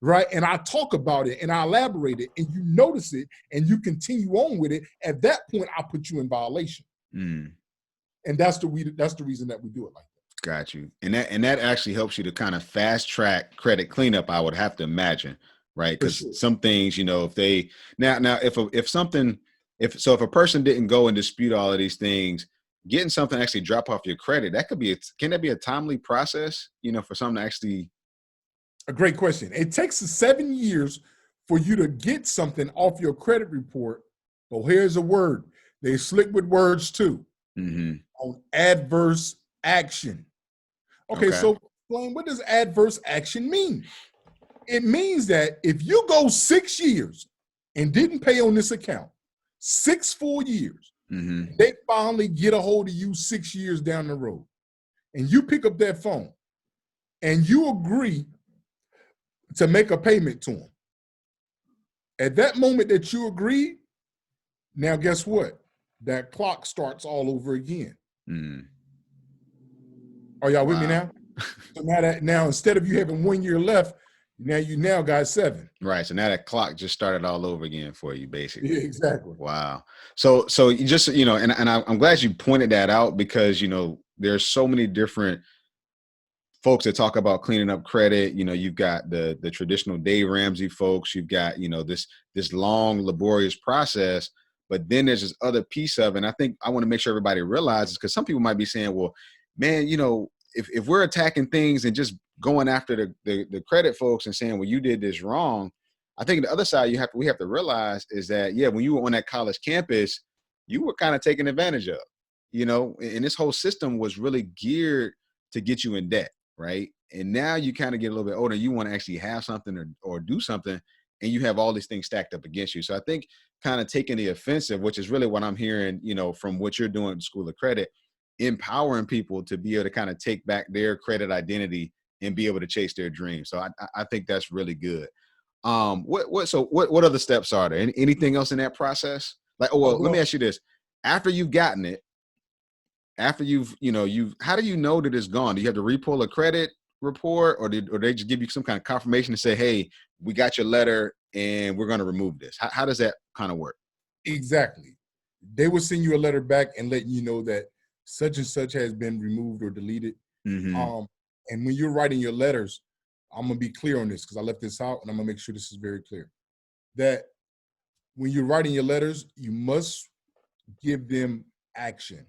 [SPEAKER 2] right, and I talk about it and I elaborate it and you notice it and you continue on with it, at that point, I put you in violation. And that's the reason that we do it like that.
[SPEAKER 1] Got you. And that actually helps you to kind of fast track credit cleanup, I would have to imagine, right? Because some things, if they if a person didn't go and dispute all of these things, getting something actually drop off your credit, can that be a timely process, for something to actually?
[SPEAKER 2] A great question. It takes 7 years for you to get something off your credit report. Well, here's a word. They slick with words too. On adverse action. Okay, so explain, what does adverse action mean? It means that if you go 6 years and didn't pay on this account, 6 full years, they finally get a hold of you 6 years down the road, and you pick up that phone and you agree to make a payment to them. At that moment that you agree, now guess what? That clock starts all over again. Are y'all with me now? So now instead of you having 1 year left, you got 7.
[SPEAKER 1] Right. So now that clock just started all over again for you, basically.
[SPEAKER 2] Yeah, exactly.
[SPEAKER 1] Wow. So you just, and I'm glad you pointed that out, because, there's so many different folks that talk about cleaning up credit. You've got the traditional Dave Ramsey folks. You've got, this long, laborious process. But then there's this other piece of it. And I think I want to make sure everybody realizes, because some people might be saying, well, man, if we're attacking things and just going after the credit folks and saying, well, you did this wrong, I think the other side we have to realize is that, when you were on that college campus, you were kind of taken advantage of, and this whole system was really geared to get you in debt, right? And now you kind of get a little bit older, you want to actually have something or do something, and you have all these things stacked up against you. So I think kind of taking the offensive, which is really what I'm hearing, from what you're doing at the School of Credit, empowering people to be able to kind of take back their credit identity and be able to chase their dreams. So I think that's really good. What other steps are there? Anything else in that process? Like, let me ask you this. After you've gotten it, after how do you know that it's gone? Do you have to repull a credit report, or they just give you some kind of confirmation to say, hey, we got your letter and we're going to remove this? How does that kind of work?
[SPEAKER 2] Exactly. They will send you a letter back and letting you know that such and such has been removed or deleted. And when you're writing your letters, I'm going to be clear on this, because I left this out, and I'm going to make sure this is very clear. That when you're writing your letters, you must give them action.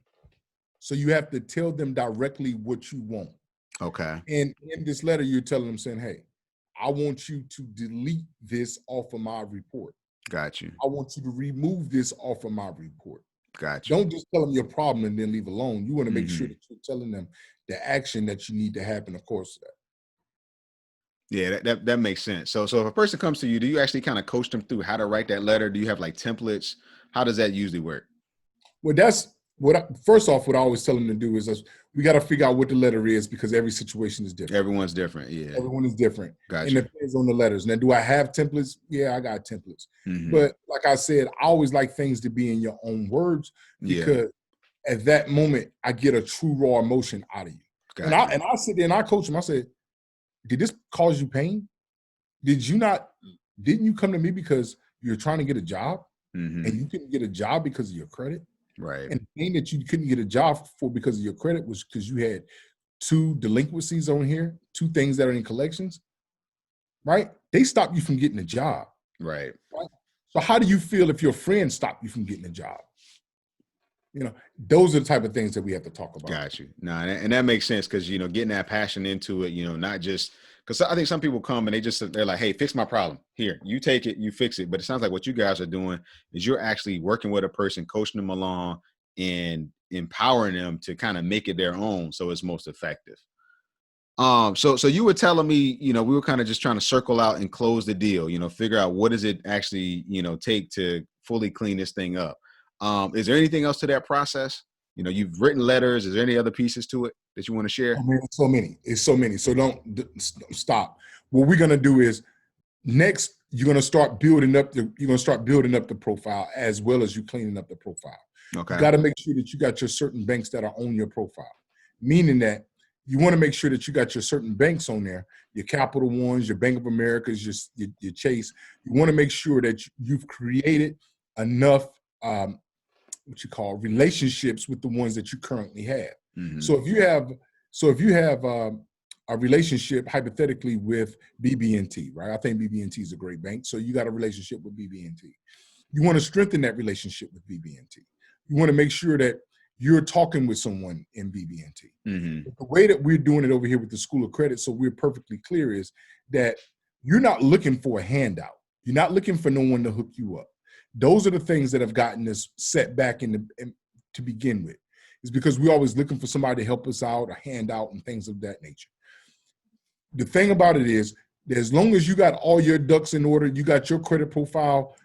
[SPEAKER 2] So you have to tell them directly what you want.
[SPEAKER 1] Okay.
[SPEAKER 2] And in this letter, you're telling them, saying, hey, I want you to delete this off of my report.
[SPEAKER 1] Got you.
[SPEAKER 2] I want you to remove this off of my report.
[SPEAKER 1] Got you.
[SPEAKER 2] Don't just tell them your problem and then leave alone. You want to make sure that you're telling them the action that you need to happen, of course.
[SPEAKER 1] Yeah, that makes sense. So if a person comes to you, do you actually kind of coach them through how to write that letter? Do you have like templates? How does that usually work?
[SPEAKER 2] Well, that's first off, what I always tell them to do is we got to figure out what the letter is, because every situation is different.
[SPEAKER 1] Everyone's different. Yeah.
[SPEAKER 2] Everyone is different.
[SPEAKER 1] Gotcha.
[SPEAKER 2] And it depends on the letters. Now, do I have templates? Yeah, I got templates. But like I said, I always like things to be in your own words, because at that moment, I get a true raw emotion out of you. Gotcha. And I sit there and I coach them. I said, did this cause you pain? Didn't you come to me because you're trying to get a job and you couldn't get a job because of your credit?
[SPEAKER 1] Right.
[SPEAKER 2] And the thing that you couldn't get a job for because of your credit was because you had 2 delinquencies on here, 2 things that are in collections, right? They stopped you from getting a job.
[SPEAKER 1] Right.
[SPEAKER 2] So how do you feel if your friend stopped you from getting a job? Those are the type of things that we have to talk about.
[SPEAKER 1] Got you. No, and that makes sense, because, getting that passion into it, not just because I think some people come and they're like, hey, fix my problem. Here, you take it, you fix it. But it sounds like what you guys are doing is you're actually working with a person, coaching them along and empowering them to kind of make it their own, so it's most effective. So you were telling me, we were kind of just trying to circle out and close the deal, figure out what does it actually, take to fully clean this thing up. Is there anything else to that process? You've written letters. Is there any other pieces to it that you want to share?
[SPEAKER 2] Oh, man, it's so many. So don't stop. What we're going to do is next you're going to start building up the profile as well as you cleaning up the profile.
[SPEAKER 1] Okay.
[SPEAKER 2] You got to make sure that you got your certain banks that are on your profile, meaning that you want to make sure that you got your certain banks on there, your Capital Ones, your Bank of Americas, your Chase. You want to make sure that you've created enough what you call relationships with the ones that you currently have. Mm-hmm. So if you have a relationship hypothetically with BB&T, right? I think BB&T is a great bank. So you got a relationship with BB&T. You want to strengthen that relationship with BB&T. You want to make sure that you're talking with someone in BB&T. Mm-hmm. The way that we're doing it over here with the School of Credit, so we're perfectly clear, is that you're not looking for a handout. You're not looking for no one to hook you up. Those are the things that have gotten us set back to begin with. Is because we're always looking for somebody to help us out, a handout, and things of that nature. The thing about it is, that as long as you got all your ducks in order, you got your credit profile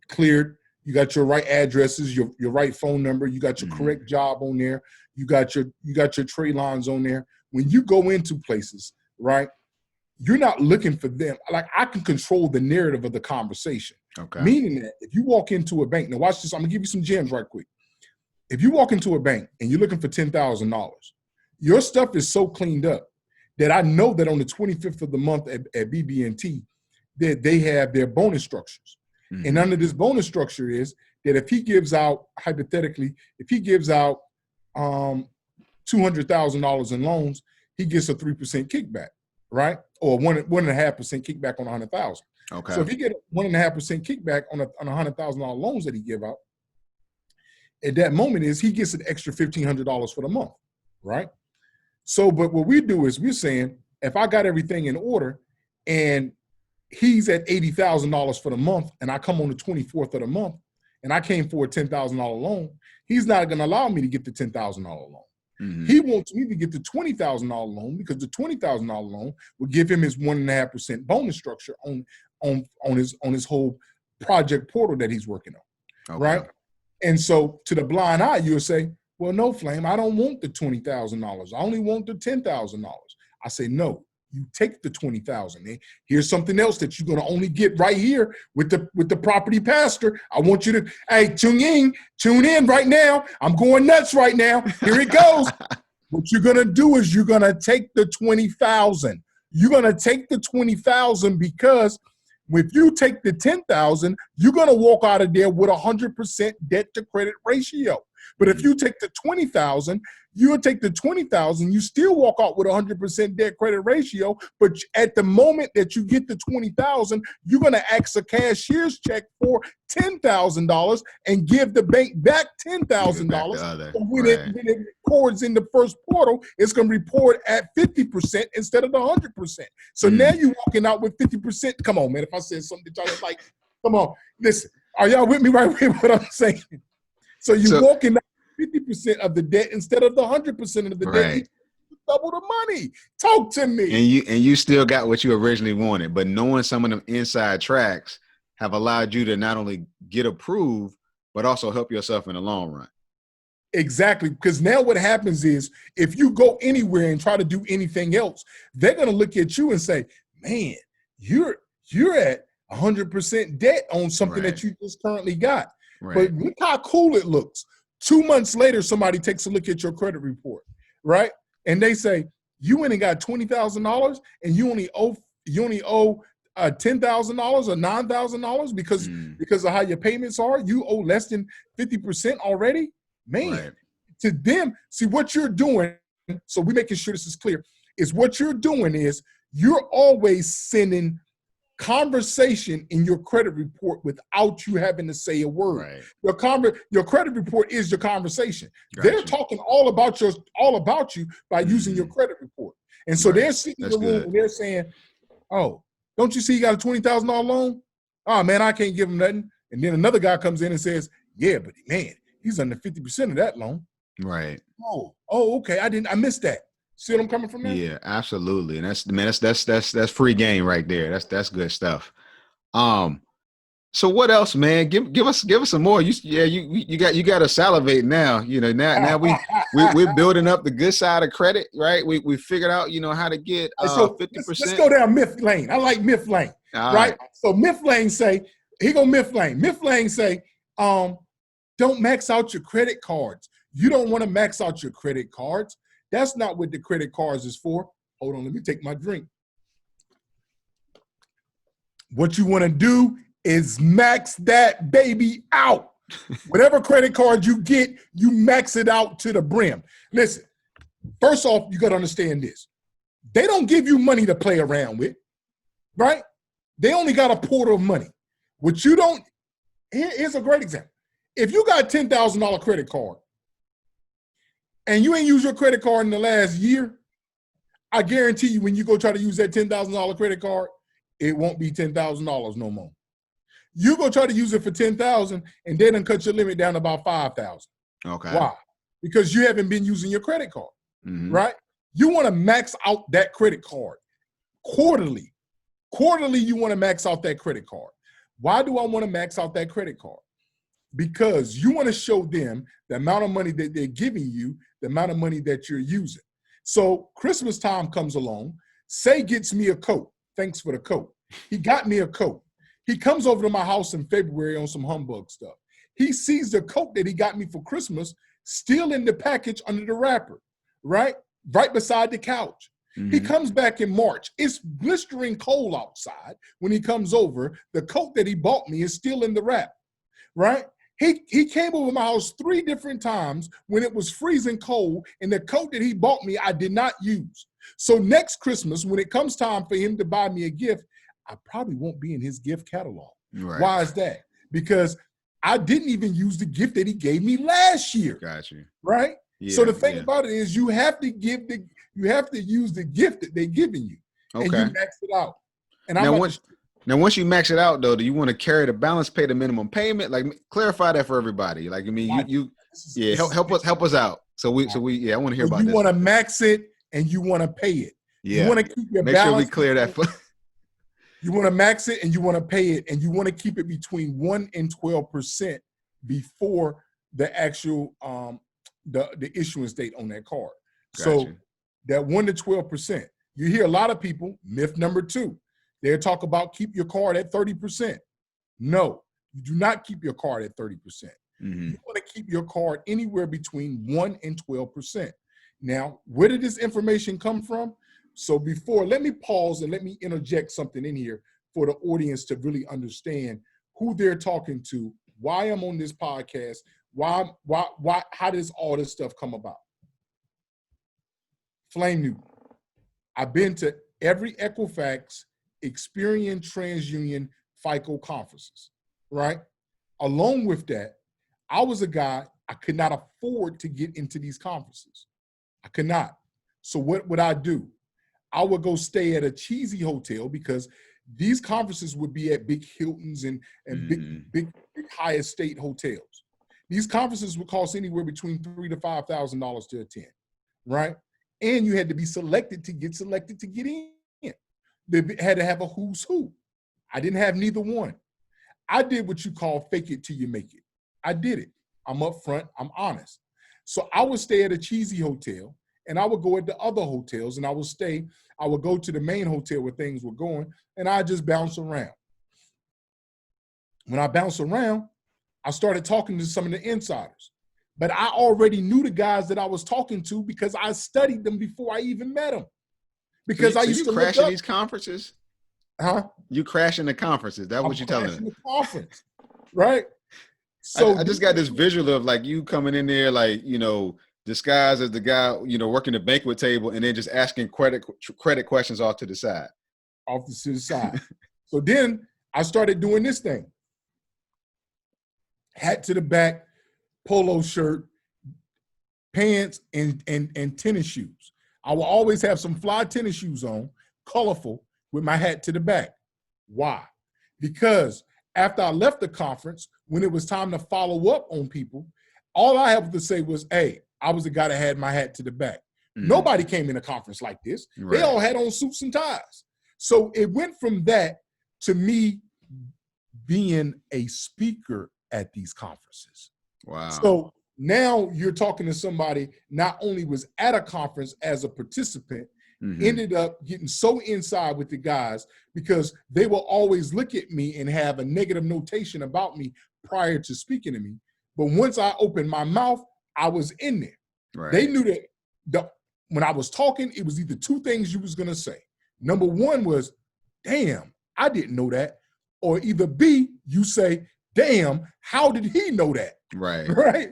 [SPEAKER 2] cleared, you got your right addresses, your right phone number, you got your correct job on there, you got your trade lines on there. When you go into places, right, you're not looking for them. Like, I can control the narrative of the conversation. Okay. Meaning that if you walk into a bank, now watch this, I'm gonna give you some gems right quick. If you walk into a bank and you're looking for $10,000, your stuff is so cleaned up that I know that on the 25th of the month at BB&T, that they have their bonus structures. Mm-hmm. And under this bonus structure is that if he gives out, hypothetically, if he gives out $200,000 in loans, he gets a 3% kickback, right? Or 1.5% kickback on $100,000. Okay. So if you get 1.5% kickback on $100,000 loans that he give out, at that moment is he gets an extra $1,500 for the month, right? So, but what we do is we're saying, if I got everything in order and he's at $80,000 for the month and I come on the 24th of the month and I came for a $10,000 loan, he's not going to allow me to get the $10,000 loan. Mm-hmm. He wants me to get the $20,000 loan because the $20,000 loan will give him his 1.5% bonus structure on his whole project portal that he's working on, okay. Right? And so to the blind eye, you'll say, well, no, Flame, I don't want the $20,000. I only want the $10,000. I say, no, you take the $20,000. Here's something else that you're going to only get right here with the property pastor. I want you to, hey, tune in right now. I'm going nuts right now. Here it goes. What you're going to do is you're going to take the $20,000. You're going to take the $20,000 because if you take the $10,000, you're going to walk out of there with 100% debt to credit ratio. But if you take the $20,000, you'll take the $20,000, you still walk out with 100% debt credit ratio. But at the moment that you get the $20,000, you're going to ask a cashier's check for $10,000 and give the bank back $10,000. When it records in the first portal, it's going to report at 50% instead of the 100%. So now you're walking out with 50%. Come on, man. If I said something that y'all like, come on, listen. Are y'all with me right with what I'm saying? So you're walking out 50% of the debt instead of the 100% of the debt. Double the money. Talk to me.
[SPEAKER 1] And you still got what you originally wanted, but knowing some of them inside tracks have allowed you to not only get approved, but also help yourself in the long run.
[SPEAKER 2] Exactly. Because now what happens is if you go anywhere and try to do anything else, they're going to look at you and say, man, you're at 100% debt on something that you just currently got. Right. But look how cool it looks. 2 months later, somebody takes a look at your credit report, right? And they say, you went and got $20,000 and you only owe $10,000 or $9,000 because of how your payments are. You owe less than 50% already. Man, to them, see what you're doing. So we're making sure this is clear. Is what you're doing is you're always sending conversation in your credit report without you having to say a word. Right. Your credit report is your conversation. Gotcha. They're talking all about you by using your credit report. And so they're sitting in the room and they're saying, oh, don't you see you got a $20,000 loan? Oh man, I can't give him nothing. And then another guy comes in and says, yeah, but man, he's under 50% of that loan. Right. Oh, okay. I missed that. See what I'm coming from there?
[SPEAKER 1] Yeah, absolutely. And that's free game right there. That's good stuff. So what else, man? Give us some more. You got to salivate now. You know, now we're building up the good side of credit, right? We figured out, how to get 50%.
[SPEAKER 2] Let's go down myth lane. I like myth lane. right? So Myth Lane say, here go Myth Lane. Myth Lane say, don't max out your credit cards. You don't want to max out your credit cards. That's not what the credit cards is for. Hold on, let me take my drink. What you want to do is max that baby out. Whatever credit card you get, you max it out to the brim. Listen, first off, you got to understand this. They don't give you money to play around with, right? They only got a portal of money. What you don't, here's a great example. If you got a $10,000 credit card and you ain't used your credit card in the last year, I guarantee you when you go try to use that $10,000 credit card, it won't be $10,000 no more. You go try to use it for $10,000 and they done cut your limit down to about $5,000.
[SPEAKER 1] Okay.
[SPEAKER 2] Why? Because you haven't been using your credit card, right? You want to max out that credit card quarterly. Quarterly, you want to max out that credit card. Why do I want to max out that credit card? Because you want to show them the amount of money that they're giving you, the amount of money that you're using. So Christmas time comes along. Say gets me a coat. Thanks for the coat. He got me a coat. He comes over to my house in February on some humbug stuff. He sees the coat that he got me for Christmas still in the package under the wrapper, right? Right beside the couch. He comes back in March. It's blistering cold outside when he comes over. The coat that he bought me is still in the wrap, right? He came over my house 3 different times when it was freezing cold, and the coat that he bought me, I did not use. So next Christmas, when it comes time for him to buy me a gift, I probably won't be in his gift catalog. Right. Why is that? Because I didn't even use the gift that he gave me last year.
[SPEAKER 1] Got you.
[SPEAKER 2] Right? Yeah, so the thing about it is you have to use the gift that they're giving you. Okay. And you max it out. And
[SPEAKER 1] now, once you max it out, though, do you want to carry the balance, pay the minimum payment? Like, clarify that for everybody. Like, I mean, help us out. I want to hear about this.
[SPEAKER 2] You want to max it and you want to pay it. Yeah. You want to keep your
[SPEAKER 1] Make
[SPEAKER 2] balance.
[SPEAKER 1] Sure we clear that.
[SPEAKER 2] You want to max it and you want to pay it, and you want to keep it between 1 and 12% before the actual the issuance date on that card. Gotcha. So that 1 to 12%. You hear a lot of people, myth number 2, they talk about keep your card at 30%. No, you do not keep your card at 30%. You want to keep your card anywhere between 1 and 12%. Now, where did this information come from? So let me pause and let me interject something in here for the audience to really understand who they're talking to, why I'm on this podcast, how does all this stuff come about? Flame Newton. I've been to every Equifax, Experian, TransUnion, FICO conferences, right? Along with that, I was a guy, I could not afford to get into these conferences. I could not. So what would I do? I would go stay at a cheesy hotel because these conferences would be at big Hiltons and big high estate hotels. These conferences would cost anywhere between $3,000 to $5,000 to attend, right? And you had to be selected to get in. They had to have a who's who. I didn't have neither one. I did what you call fake it till you make it. I did it. I'm upfront. I'm honest. So I would stay at a cheesy hotel, and I would go at the other hotels, and I would go to the main hotel where things were going, and I just bounce around. When I bounced around, I started talking to some of the insiders. But I already knew the guys that I was talking to because I studied them before I even met them. Because I used to
[SPEAKER 1] crash in these conferences?
[SPEAKER 2] Huh?
[SPEAKER 1] You crash in the conferences. That's what you're telling me.
[SPEAKER 2] The conference, right?
[SPEAKER 1] So I just got this visual of like you coming in there, like, disguised as the guy, working the banquet table, and then just asking credit questions off to the side.
[SPEAKER 2] Off to the side. So then I started doing this thing. Hat to the back, polo shirt, pants, and tennis shoes. I will always have some fly tennis shoes on, colorful, with my hat to the back. Why? Because after I left the conference, when it was time to follow up on people, all I have to say was, hey, I was the guy that had my hat to the back. Nobody came in a conference like this. Right. They all had on suits and ties. So it went from that to me being a speaker at these conferences.
[SPEAKER 1] Wow.
[SPEAKER 2] So now you're talking to somebody not only was at a conference as a participant, ended up getting so inside with the guys because they will always look at me and have a negative notation about me prior to speaking to me. But once I opened my mouth, I was in there. Right. They knew that when I was talking, it was either two things you was going to say. Number one was, damn, I didn't know that. Or either B, you say, damn, how did he know that? Right. Right.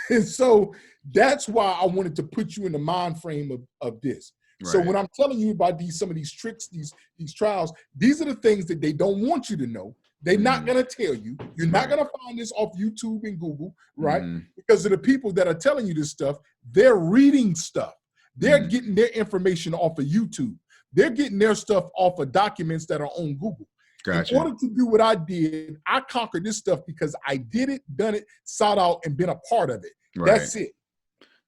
[SPEAKER 2] And so that's why I wanted to put you in the mind frame of this. Right. So when I'm telling you about some of these tricks, these trials, these are the things that they don't want you to know. They're not going to tell you. You're not going to find this off YouTube and Google, right? Because of the people that are telling you this stuff, they're reading stuff. They're getting their information off of YouTube. They're getting their stuff off of documents that are on Google. Gotcha. In order to do what I did, I conquered this stuff because I did it, done it, sought out, and been a part of it. Right. That's it.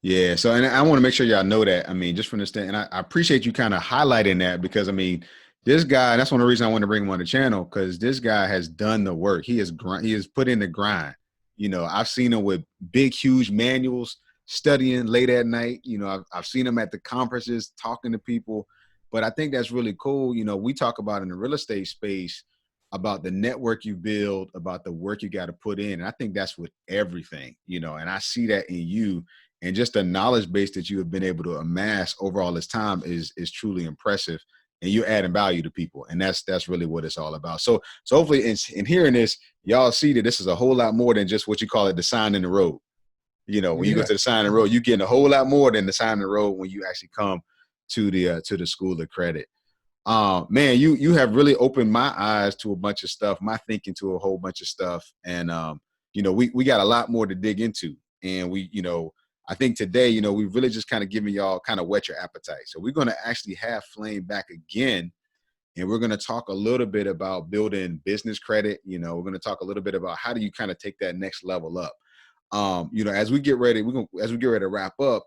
[SPEAKER 1] Yeah. So, and I want to make sure y'all know that. I mean, just from the stand, and I appreciate you kind of highlighting that because, I mean, this guy, that's one of the reasons I want to bring him on the channel because this guy has done the work. He has put in the grind. You know, I've seen him with big, huge manuals, studying late at night. You know, I've seen him at the conferences, talking to people. But I think that's really cool. You know, we talk about in the real estate space about the network you build, about the work you got to put in. And I think that's with everything, you know, and I see that in you. And just the knowledge base that you have been able to amass over all this time is truly impressive. And you're adding value to people. And that's really what it's all about. So hopefully in hearing this, y'all see that this is a whole lot more than just what you call it, the sign in the road. You know, when you go to the sign in the road, you're getting a whole lot more than the sign in the road when you actually come to the School of Credit. Man, you have really opened my eyes to a bunch of stuff, my thinking to a whole bunch of stuff. And, you know, we got a lot more to dig into. And I think today, you know, we've really just kind of given y'all kind of whet your appetite. So we're going to actually have Flame back again. And we're going to talk a little bit about building business credit. You know, we're going to talk a little bit about how do you kind of take that next level up. You know, as we get ready to wrap up,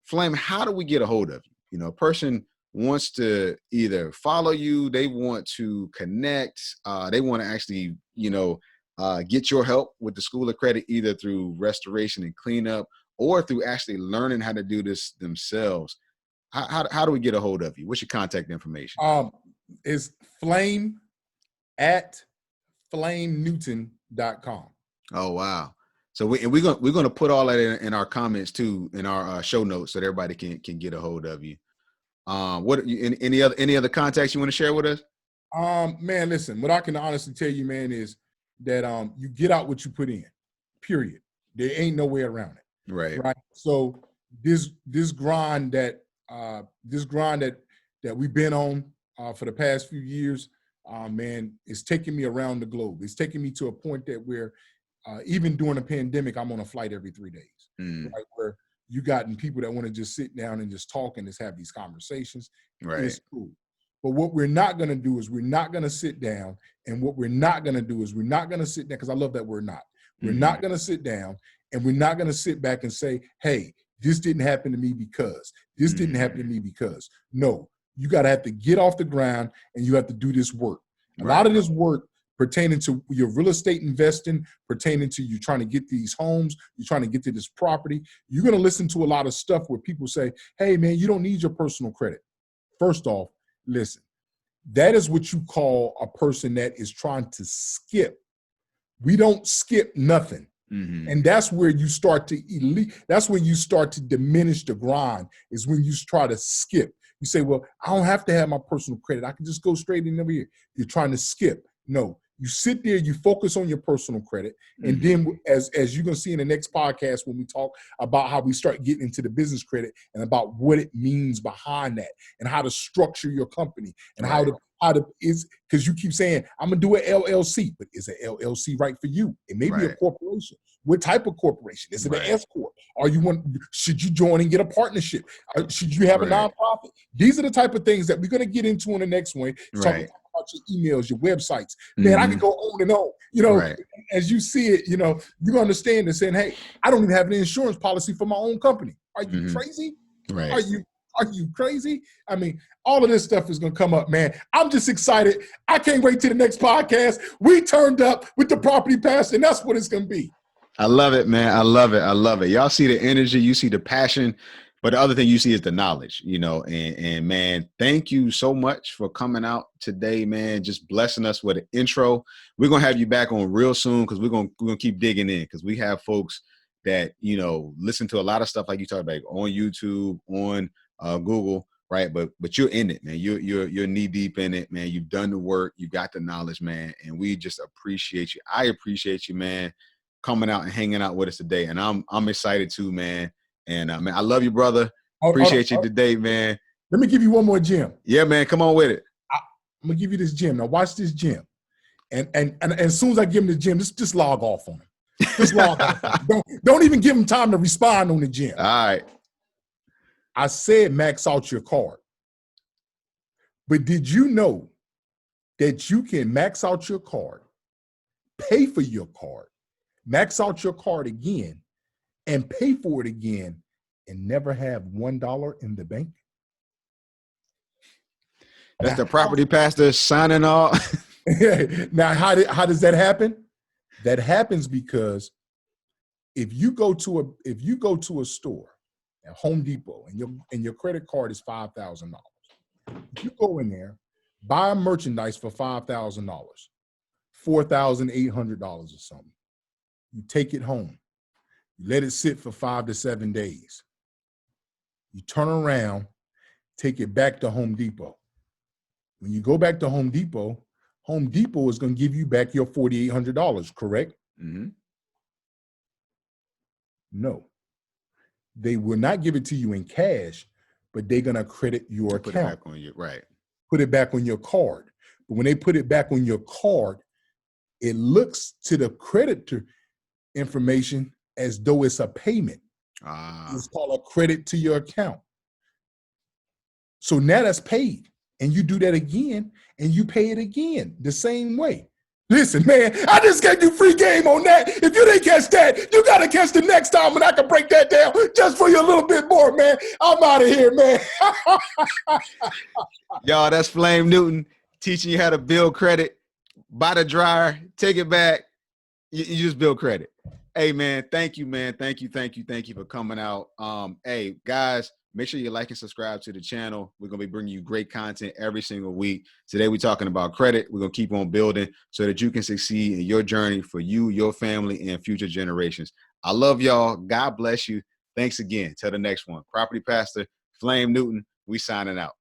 [SPEAKER 1] Flame, how do we get a hold of you? You know, a person wants to either follow you, they want to connect, they want to actually, you know, get your help with the School of Credit, either through restoration and cleanup or through actually learning how to do this themselves. How do we get a hold of you? What's your contact information?
[SPEAKER 2] It's Flame at flamenewton.com.
[SPEAKER 1] Oh, wow. So we're going to put all that in our comments too, in our show notes, so that everybody can get a hold of you. Any other contacts you want to share with us?
[SPEAKER 2] Man, listen, what I can honestly tell you, man, is that you get out what you put in, period. There ain't no way around it.
[SPEAKER 1] Right.
[SPEAKER 2] Right. So this grind that we've been on for the past few years, man, it's taking me around the globe. It's taking me to a point that where even during the pandemic, I'm on a flight every 3 days, right? Where you gotten people that want to just sit down and just talk and just have these conversations. Right. It's cool. But what we're not going to do is we're not going to sit down. And what we're not going to do is we're not going to sit down, because I love that word not. We're not going to sit down, and we're not going to sit back and say, hey, this didn't happen to me because. This didn't happen to me because. No, you got to have to get off the ground and you have to do this work. A lot of this work pertaining to your real estate investing, pertaining to you trying to get these homes, you're trying to get to this property, you're going to listen to a lot of stuff where people say, hey, man, you don't need your personal credit. First off, listen, that is what you call a person that is trying to skip. We don't skip nothing. And that's where you start to that's when you start to diminish the grind, is when you try to skip. You say, well, I don't have to have my personal credit. I can just go straight in over here. You're trying to skip. No, you sit there, you focus on your personal credit. And then as you're going to see in the next podcast, when we talk about how we start getting into the business credit and about what it means behind that and how to structure your company and how to is, because you keep saying, I'm going to do an LLC, but is an LLC right for you? It may be a corporation. What type of corporation? Is it an S corp? Should you join and get a partnership? Should you have a nonprofit? These are the type of things that we're going to get into in the next one. Talking about your emails, your websites. Man, I can go on and on. You know, as you see it, you know, you understand and saying, hey, I don't even have an insurance policy for my own company. Are you crazy? Right. Are you crazy? I mean, all of this stuff is going to come up, man. I'm just excited. I can't wait till the next podcast. We turned up with the property pass, and that's what it's going to be.
[SPEAKER 1] I love it, man. I love it. I love it. Y'all see the energy. You see the passion But the other thing you see is the knowledge, you know, and man, thank you so much for coming out today, man. Just blessing us with an intro. We're gonna have you back on real soon because we're gonna keep digging in because we have folks that, you know, listen to a lot of stuff like you talked about on YouTube, on Google, right? But you're in it, man. You're knee deep in it, man. You've done the work, you got the knowledge, man, and we just appreciate you. I appreciate you, man, coming out and hanging out with us today, and I'm excited too, man. And man, I love you, brother. Appreciate you today, man.
[SPEAKER 2] Let me give you one more gem.
[SPEAKER 1] Yeah, man, come on with it.
[SPEAKER 2] I'm gonna give you this gem. Now watch this gem. And as soon as I give him the gem, just log off on him. Just log off. Don't even give him time to respond on the gem.
[SPEAKER 1] All right.
[SPEAKER 2] I said max out your card. But did you know that you can max out your card, pay for your card, max out your card again, and pay for it again and never have $1 in the bank?
[SPEAKER 1] That's the property pastor signing off.
[SPEAKER 2] Now, how does that happen? That happens because if you go to a store at Home Depot and your credit card is $5,000, if you go in there, buy merchandise for $5,000, $4,800 or something, you take it home, you let it sit for 5 to 7 days, you turn around, take it back to Home Depot. When you go back to Home Depot is going to give you back your $4,800, correct?
[SPEAKER 1] Mm-hmm.
[SPEAKER 2] No. They will not give it to you in cash, but they're going to credit your account.
[SPEAKER 1] Put it back on you, right.
[SPEAKER 2] Put it back on your card. But when they put it back on your card, it looks to the creditor information as though it's a payment. It's called a credit to your account. So now that's paid. And you do that again, and you pay it again the same way. Listen, man, I just gave you free game on that. If you didn't catch that, you got to catch the next time, and I can break that down just for you a little bit more, man. I'm out of here, man.
[SPEAKER 1] Y'all, that's Flame Newton teaching you how to build credit. Buy the dryer, take it back. You just build credit. Hey, man, thank you, man. Thank you for coming out. Hey, guys, make sure you like and subscribe to the channel. We're going to be bringing you great content every single week. Today, we're talking about credit. We're going to keep on building so that you can succeed in your journey for you, your family, and future generations. I love y'all. God bless you. Thanks again. Till the next one. Property Pastor Flame Newton, we signing out.